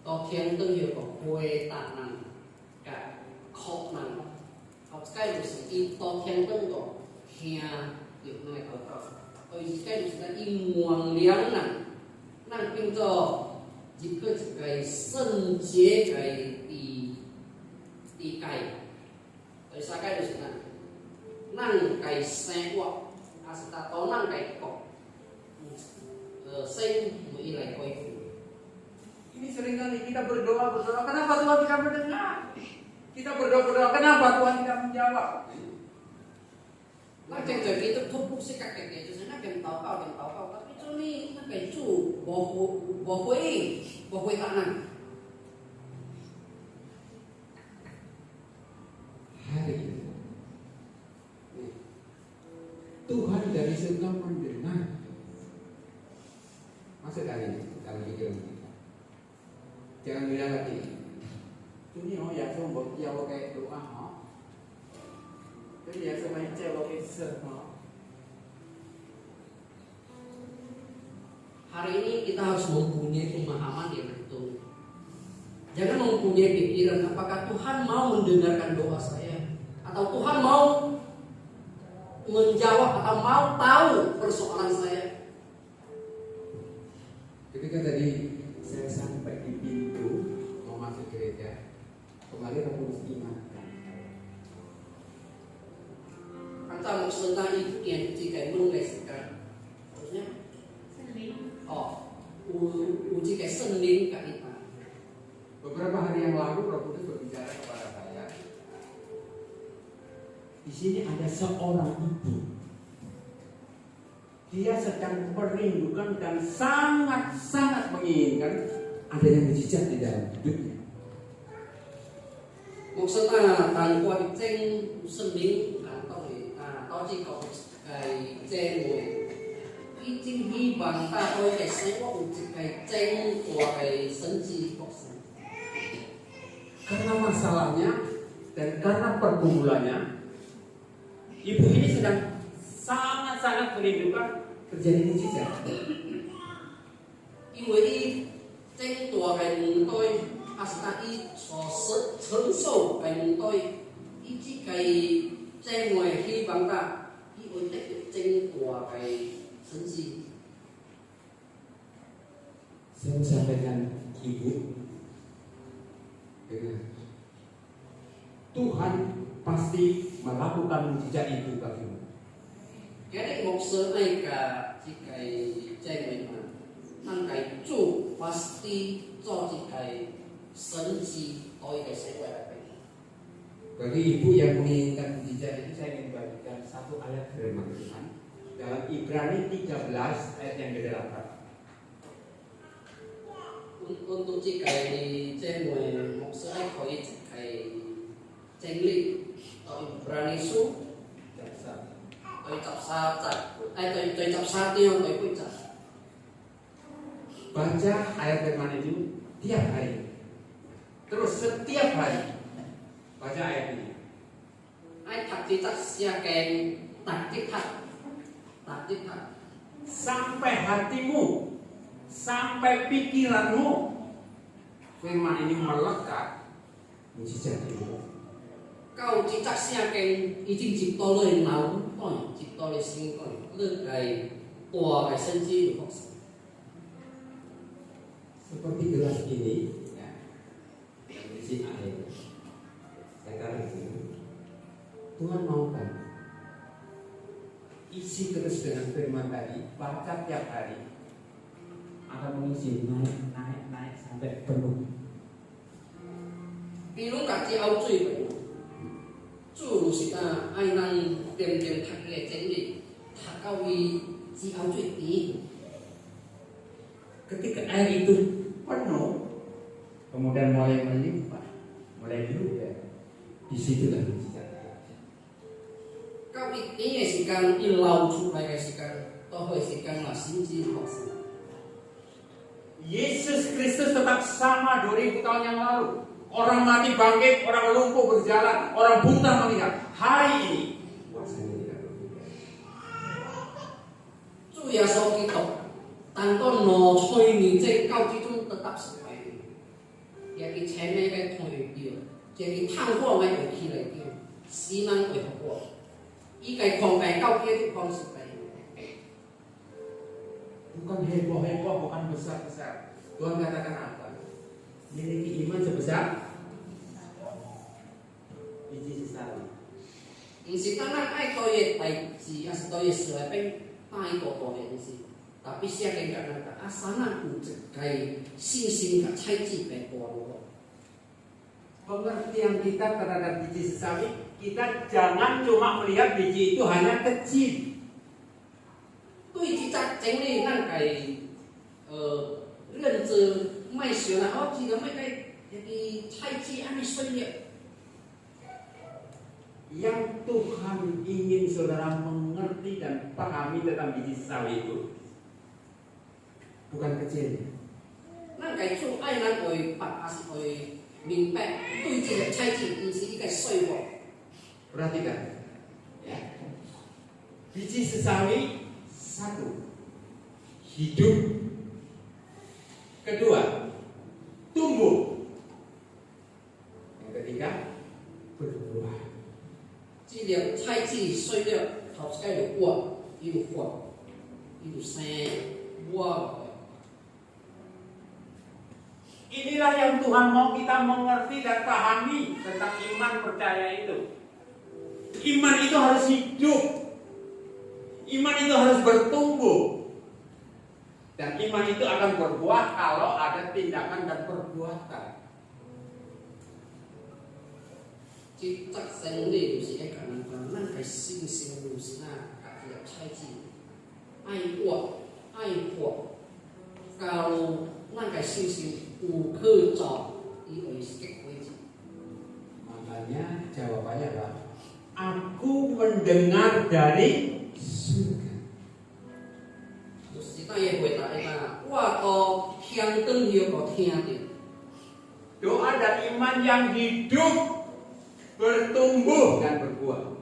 到天灯有个回答人，该哭人，后该就是伊到天灯个听有那个祷告，所以该就是在伊望良人，咱变做一个一个圣洁个地界，所以啥该就是咱该生活，还是达到咱该国，生活以来恢复。 Ini seringkali kita berdoa, kenapa Tuhan tidak mendengar? Kita berdoa, kenapa Tuhan tidak menjawab? 那正在记得突破性格嘅，就是那跟祷告，但係做呢，那跟主無回應，無回答人。 Hari ini Tuhan dari surga mendengar. Masuk dalam pikiran kita. Jangan bilang lagi, ini ya semua dia pakai doa, ini ya semua dia pakai serba. Hari ini kita harus mempunyai pemahaman yang betul. Jangan mempunyai pikiran apakah Tuhan mau mendengarkan doa saya, atau Tuhan mau menjawab atau mau tahu persoalan saya. Ketika tadi saya sampai di pintu mau masuk gereja, kemarin aku mesti ingatkan. Kata maksudnya itu yang jika mengesahkan, maksudnya, uji kayak sendiri kak kita. Beberapa hari yang lalu Roh Kudus berbicara kepada saya. Di sini ada seorang ibu. Dia sedang merindukan dan sangat-sangat menginginkan adanya mujizat di dalam hidupnya. Maksudnya tanpa diceng sendiri atau jika cái ceng người ý chính hy vọng ta thôi cái sinh hoạt cái ceng của cái sinh chi cuộc sống. Karena masalahnya dan karena pergumulannya, ibu ini sedang sangat-sangat merindukan terjadi mujizat.因为正大嘅面對，阿是他伊所承受嘅面對，以至佢正為希望他，伊會得到正大嘅神蹟。 Saya sampaikan ibu, dengar. Tuhan pasti melakukan mujizat itu bagimu. Jadi maksudnya cái cái正為嘛，咱cái主pasti做cái神蹟對cái社會入邊。 Bagi ibu yang menginginkan mujizat itu, saya ingin bagikan satu ayat firman Tuhan dalam Ibrani 13 ayat yang ke-8. Untuk jika di cewek maksudnya kau itu cengli atau berani su, kau cap saja, kau cap sati yang kau pecah. Baca ayat firman itu tiap hari. Terus setiap hari baca ayat ini. Ai tak cicak siaken tak cicak, Sampai hatimu, sampai pikiranmu, firman ini melekat mujizat itu. kau cicak siaken izin cipta le nau kau cipta le sing kau le kai tua kai senji kau. Seperti gelas ini, ya, yang berisi air. Saya taruh di sini. Tuhan maukan isi terus dengan firman tadi, baca tiap hari, akan mengisi naik sampai penuh. 比如家己熬水vậy, chủ是ta ai năng tìm thật lệ chánh lý, thật cao vì chỉ áo水tí. Ketika air itu penuh, kemudian mulai melimpah, mulai luber, disitulah mujizat. Cao vì tí này sẽ càng in lâu chung này sẽ càng 都会是跟了心机好事。 Yesus Kristus tetap sama 2000 tahun yang lalu. Orang mati bangkit, orang lumpuh berjalan, orang buta melihat. Hari ini kuasanya tidak berbeda. 主耶穌基督，但個挪催年即教之中得答是係，也佢請咩嘅退掉，即係貪過咪會起嚟掉，死人會學過，依個狂病教嘅地方是係。 Bukan heboh-heboh, bukan besar-besar. Tuhan katakan apa? Miliki iman sebesar biji sesali. 唔是單單愛多嘅代志，還是多嘅事嚟俾大個多嘅事，特別是嘅人啊，阿三啊有一個信心嘅猜忌被過咯。 Pengertian kita terhadap biji sesali, kita jangan cuma melihat biji itu hanya kecil. 對這隻整理咱嘅認知賣小啦，我記得賣個一猜忌安尼水了。 Yang Tuhan ingin saudara mengerti dan pahami tentang biji sesali itu bukan kecil. 咱嘅主愛咱會白，還是會明白對這個猜忌唔是一個水喎。 Perhatikan, ya. Biji sesali satu, hidup. Kedua, tumbuh. Yang ketiga, berbuah. 這個猜忌水了，頭先有活，有活，有生活。 Inilah yang Tuhan mau kita mengerti dan pahami tentang iman percaya itu. Iman itu harus hidup. Iman itu harus bertumbuh. Dan iman itu akan berbuah kalau ada tindakan dan perbuatan. 這則勝利就是一個人講，咱係信心如是那家己嘅猜忌，愛活愛活，假如咱嘅信心有去做，伊會是結果子。 Makanya jawabannya adalah aku mendengar dari surga. 就是咱嘅回答啦，我都聽等於個聽到。 Doa dan iman yang hidup, bertumbuh dan berbuah.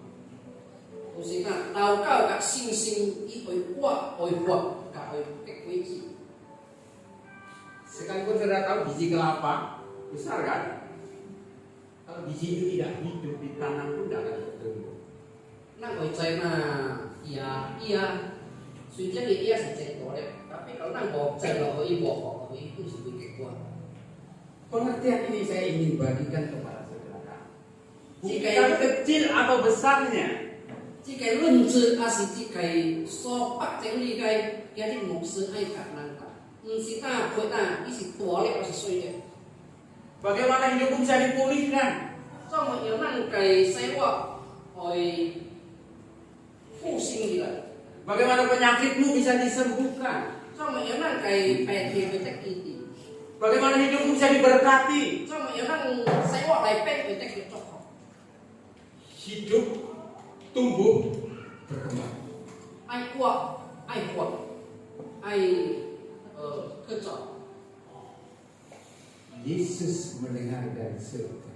就是講禱告甲信心，伊會活會活，甲會結果子。 Sekalipun saudara tahu biji kelapa besar kan? Kalau biji itu tidak hidup ditanam pun tidak akan bertumbuh. 咱會知嘛，雖然伊是真大咧，但係kalau咱無知落去，無學去，都是會結果。 Pengertian ini saya ingin bagikan kepada saudara. Bukan kecil atau besarnya, 這個認知還是這個所發展理解，有啲牧師愛甲咱講，唔是單配單，伊是大咧，還是細咧。 bagaimana hidupmu bisa dipulihkan? 所以要咱個生活會復興起來， Bagaimana penyakitmu bisa disembuhkan? 所以要咱個病體會得醫治， Bagaimana hidupmu bisa diberkati? 所以要咱生活內邊會得叫祝福。 Hidup, tumbuh, berkembang. 愛活愛活愛去做。 Yesus mendengar dari surga.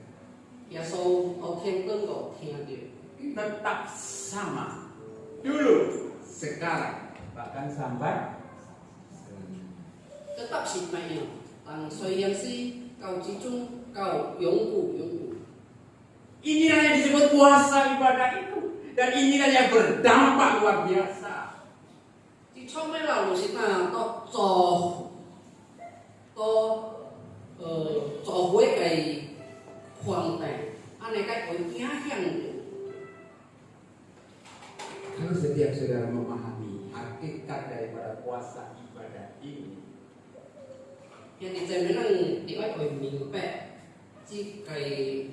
耶穌到天燈度聽到， Tetap sama. Dulu, sekarang, bahkan sampai selamanya. tetap是那樣，但雖然是到之中到永固永固。 Inilah yang disebut puasa ibadah itu. Dan inilah yang berdampak luar biasa. 啲聰明人就是嗱，做會嘅狂病，安尼個會影響到。 Kalau setiap saudara memahami hakikat daripada puasa ibadah ini, 因為在咱你愛會明白，即個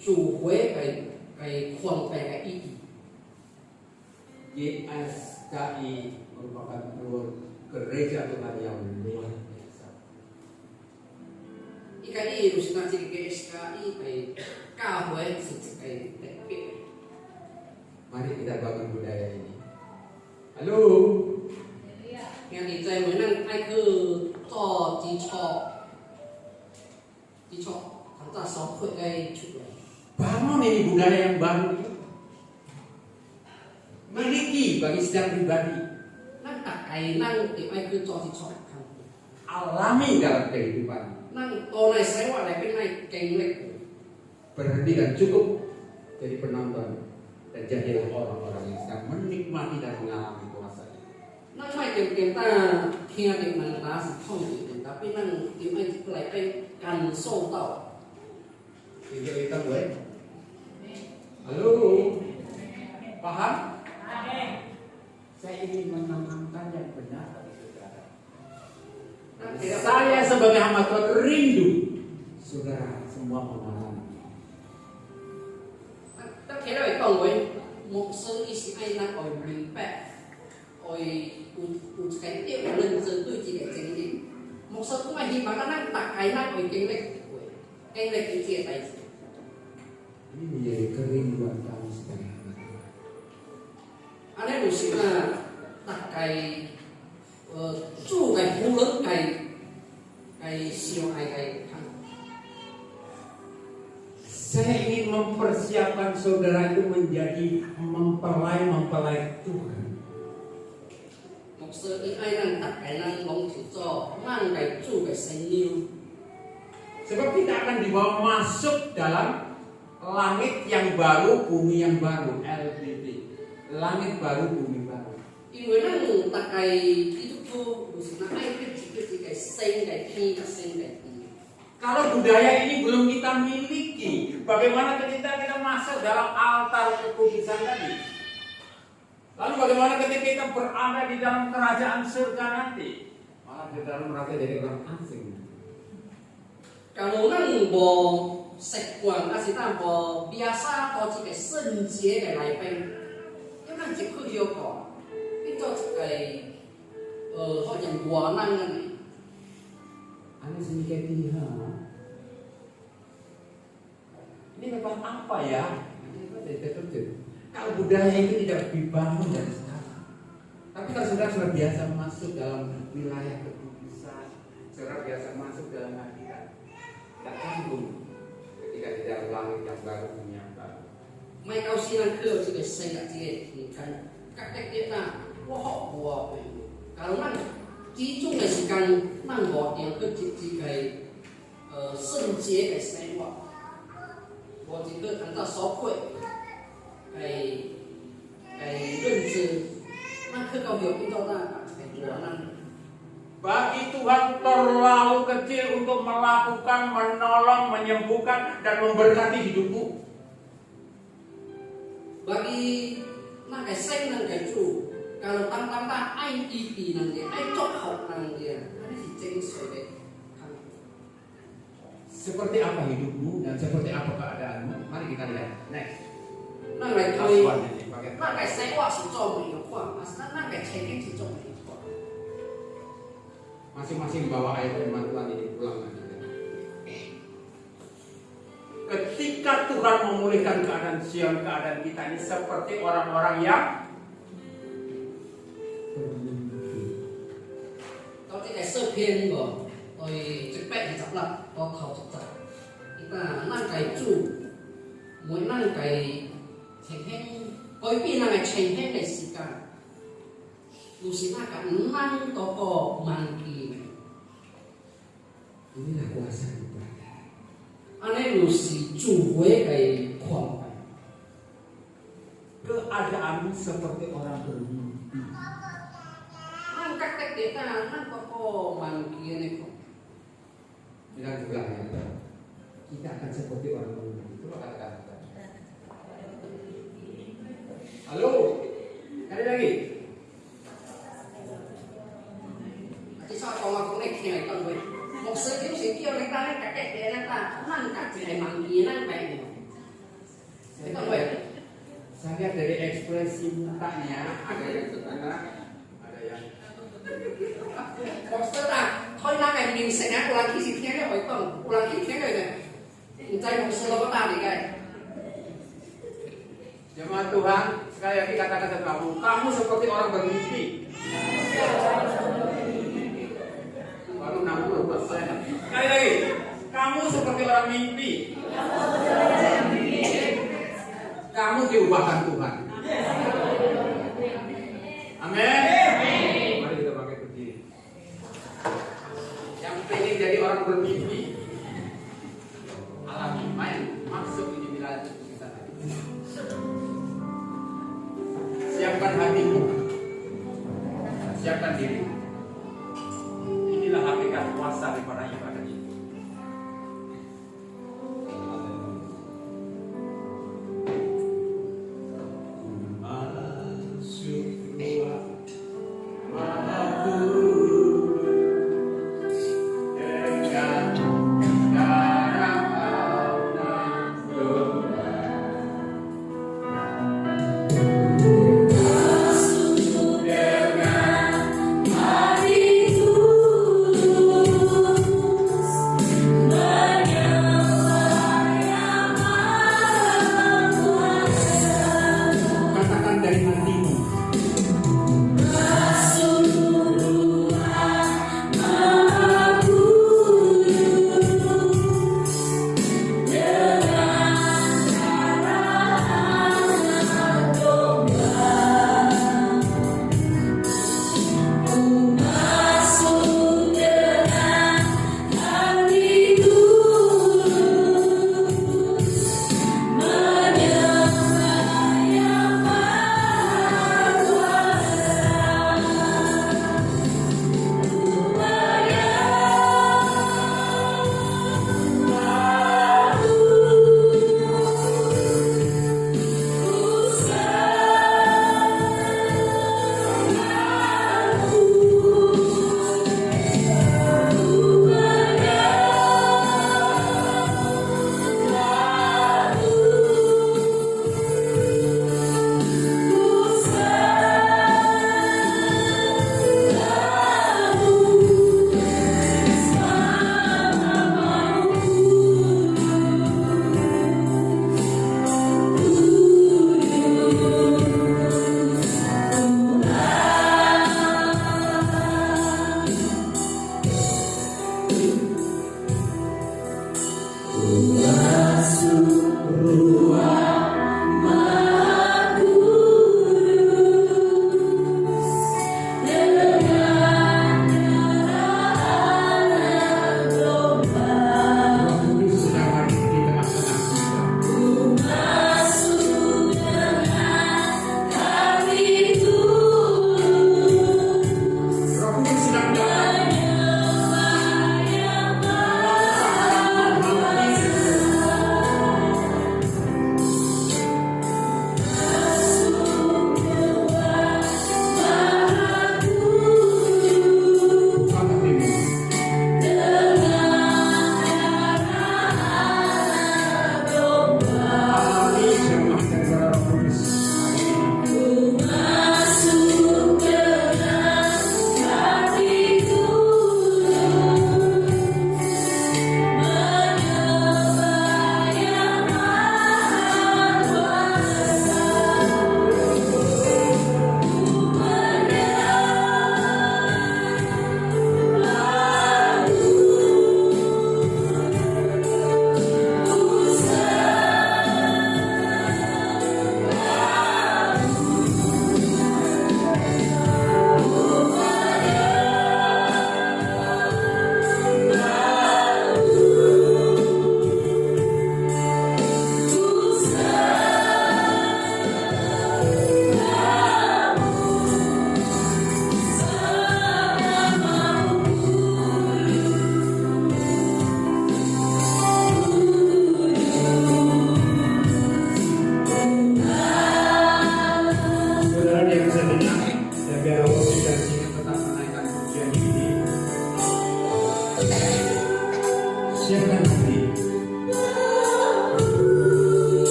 主會嘅狂病嘅意義。 YSKI merupakan gereja Tuhan yang luar biasa. 依個意就是嗱，即個 SKI 係教會是一個特別。 Mari kita bangun budaya ini. Halo. juga. Bangun ini budaya yang baru. Miliki bagi setiap pribadi. Nang tak kai nang di mai cứ cho thì cho kan. Alami dalam kehidupan. Nang to nai sewa lai pen nai keng lek. Berhenti dan cukup jadi penonton. Dan jadilah orang-orang yang sedang menikmati dan mengalami puasa ini. Nang mai kem ta kia di nang na si thong di tapi nang di mai lai pen kan so tao. Video kita gue. Halo. Paham? Saya ingin menanamkan yang benar bagi saudara. Saya sebagai hamba Tuhan rindu saudara semua mengalami. Ta kia lai tong với một sư ý sĩ ai nang oi minh bạch. Oi u cái tiêu lần sư tôi chỉ để chính đi. Một sư cũng ai hi mà nang tak kai nang oi keng lek. Keng lek itu dia tai. Ini menjadi kerinduan kami sebagai hamba Tuhan. Anh em sĩ là đặt cái chủ cái phú lớn cái siêu ai cái thằng Saya ingin mempersiapkan saudara itu menjadi mempelai Tuhan. một sự những ai đang đặt cái năng bóng chữ cho mang cái chủ cái sinh yêu. Sebab kita akan dibawa masuk dalam langit yang baru, bumi yang baru, LBT. Langit baru, bumi baru. In người năng đặt cái kỹ thuật vô của sự nó ai cái chỉ cái sinh cái thi cái sinh cái thi. Kalau budaya ini belum kita miliki, bagaimana ketika kita masuk dalam altar kekudusan tadi? Lalu bagaimana ketika kita berada di dalam kerajaan surga nanti? Malah di dalam merasa jadi orang asing. Kalau năng bò sạch quảng ta sẽ làm bò biasa có chỉ cái sinh chế cái này bên, nhưng năng chỉ cứ yêu cầu, cái cho cái họ nhận quả năng này. Anda sedikit lihat. Ini memang apa ya? Ini terkejut. Kalau budaya itu tidak dibangun dari sekarang. Tapi kalau sudah biasa masuk dalam wilayah kekudusan, sudah biasa masuk dalam hadirat, tidak canggung ketika di dalam langit yang baru, bumi yang baru. Mai cao xin ăn cơm chỉ để xây cả chị thì các cách tiếp là của họ của kalau năng chỉ chung là chỉ cần năng bỏ tiền cứ chỉ cái sinh chế cái sinh hoạt bỏ chỉ cứ thằng ta xóa quậy cái đơn từ năng cứ cao hiểu cái cho ta cái của năng. Bagi Tuhan terlalu kecil untuk melakukan, menolong, menyembuhkan dan memberkati hidupmu. Bagi năng cái sinh năng cái chủ kalau tăng ta anh đi thì năng gì anh chọn học năng gì anh chỉ tranh soi đấy. Seperti apa hidupmu dan seperti apa keadaanmu? Mari kita lihat. Next. Năng cái thôi Kasuan ini pakai. năng cái sinh hoạt chỉ cho mình một khoản mà năng cái tranh chỉ cho mình một khoản. Masing-masing bawa ayat firman Tuhan ini pulang lagi. Ketika Tuhan memulihkan keadaan Sion, keadaan kita ini seperti orang-orang yang có cái sơ phiên của tôi trực bệnh thì chậm lại có khẩu chậm chậm chúng ta năng cái chủ mỗi năng cái thành hết có vì năng cái thành hết cái sự cả dù sự ta cả năng có màn kỳ này inilah kuasa ibadah. anh ấy dù sự chủ với cái khoảng này Keadaanmu seperti orang bermimpi. năng các cách để ta năng có màn kỳ này không. Bilang sebelahnya, kita akan seperti orang bermimpi. Coba katakan. Halo, sekali lagi. Chỉ sao còn mà cũng này kia này còn vậy một sự thiếu sự kia này ta các cách để ta năng các cái màn kỳ năng vậy này còn vậy. Saya lihat dari ekspresi mukanya ada yang senang, ada yang Monster ta thôi năng này mình sẽ ngã của khi gì thế này phải không của khi thế này này mình tay monster nó có ta để cái jemaat Tuhan, sekali lagi katakan ke kamu seperti orang bermimpi. Baru 60%. Sekali lagi, kamu seperti orang mimpi. Kamu diubahkan Tuhan. Amin. Mari kita pakai berdiri. Yang pengen jadi orang bermimpi, alami, main, masuk di wilayah itu kita. Siapkan hatimu, siapkan diri. Inilah hakikat kuasa daripada ibadah itu. Dengan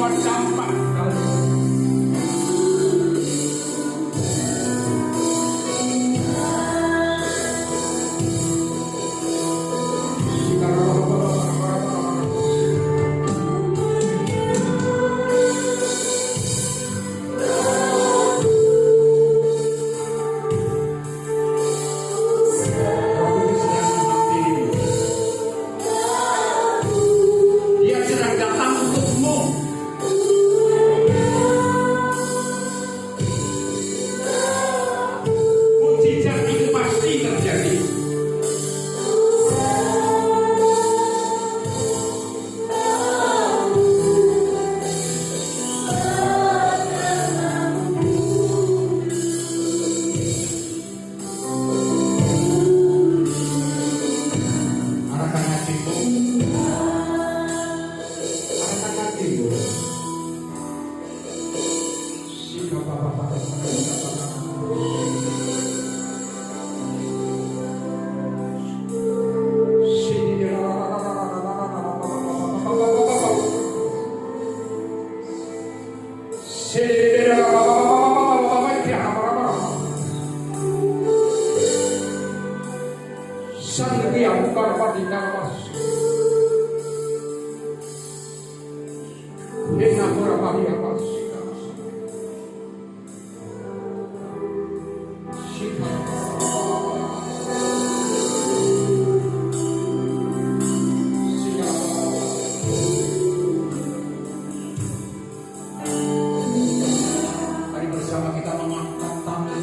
buat campak kali. Dia sedang datang untukmu. Mujizat itu pasti terjadi. Arahkan hatimu. Arahkan hatimu. Sikap bapak-bapak. Mari bersama kita mengangkat tangan.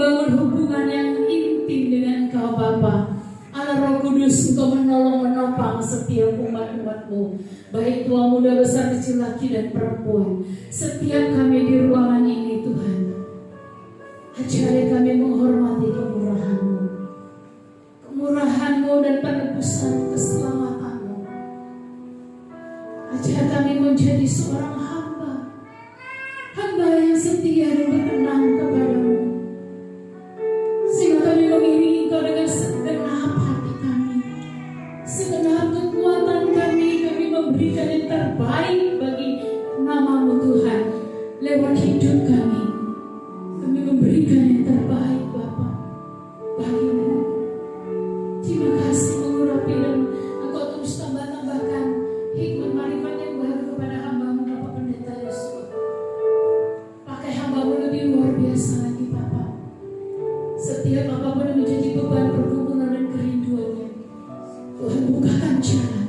membangun hubungan yang intim dengan Engkau Bapa. Allah Roh Kudus, Engkau menolong menopang setiap umat-umat-Mu, baik tua muda besar kecil laki dan perempuan. Setiap kami di ruangan ini Tuhan, ajari kami menghormati kemurahan-Mu, kemurahan-Mu dan penebusan keselamatan-Mu. Ajar kami menjadi seorang hamba yang setia dan berkenan kepadamu, sehingga kami mengiringi Engkau dengan segenap hati kami, segenap kekuatan kami memberikan yang terbaik bagi nama-Mu Tuhan. Lewat hidup kami memberikan yang terbaik Bapa bagi-Mu. Terima kasih mengurapi dan Engkau terus tambahkan hikmat marifat yang baru kepada hamba-Mu Bapak Pendeta Yosua. Pakai hamba-Mu lebih luar biasa lagi Bapa. Setiap apapun yang menjadi beban pergumulan dan kerinduannya, Tuhan bukakan jalan.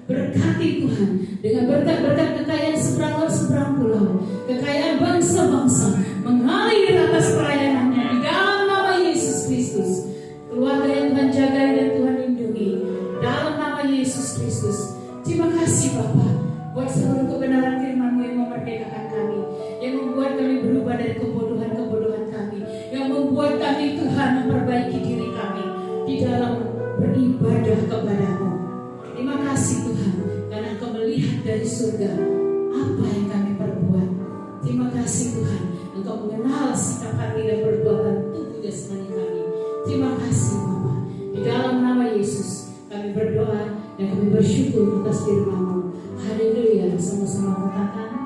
Berkati Tuhan dengan berkat-berkat kekayaan seberang laut seberang pulau, kekayaan bangsa-bangsa mengalir atas pelayanannya di dalam nama Yesus Kristus. Keluarga yang Tuhan jaga dan Tuhan lindungi dalam nama Yesus Kristus. Terima kasih Bapa buat seluruh kebenaran firman-Mu yang memerdekakan kami, yang membuat kami berubah dari kebodohan-kebodohan kami, yang membuat kami Tuhan memperbaiki diri kami di dalam beribadah kepada-Mu. Terima kasih Tuhan karena Engkau melihat dari surga apa yang kami perbuat. Terima kasih Tuhan Engkau mengenal sikap hati dan perbuatan tubuh jasmani kami. Terima kasih Bapa. Di dalam nama Yesus kami berdoa dan kami bersyukur atas firman-Mu. Haleluya. Sama-sama katakan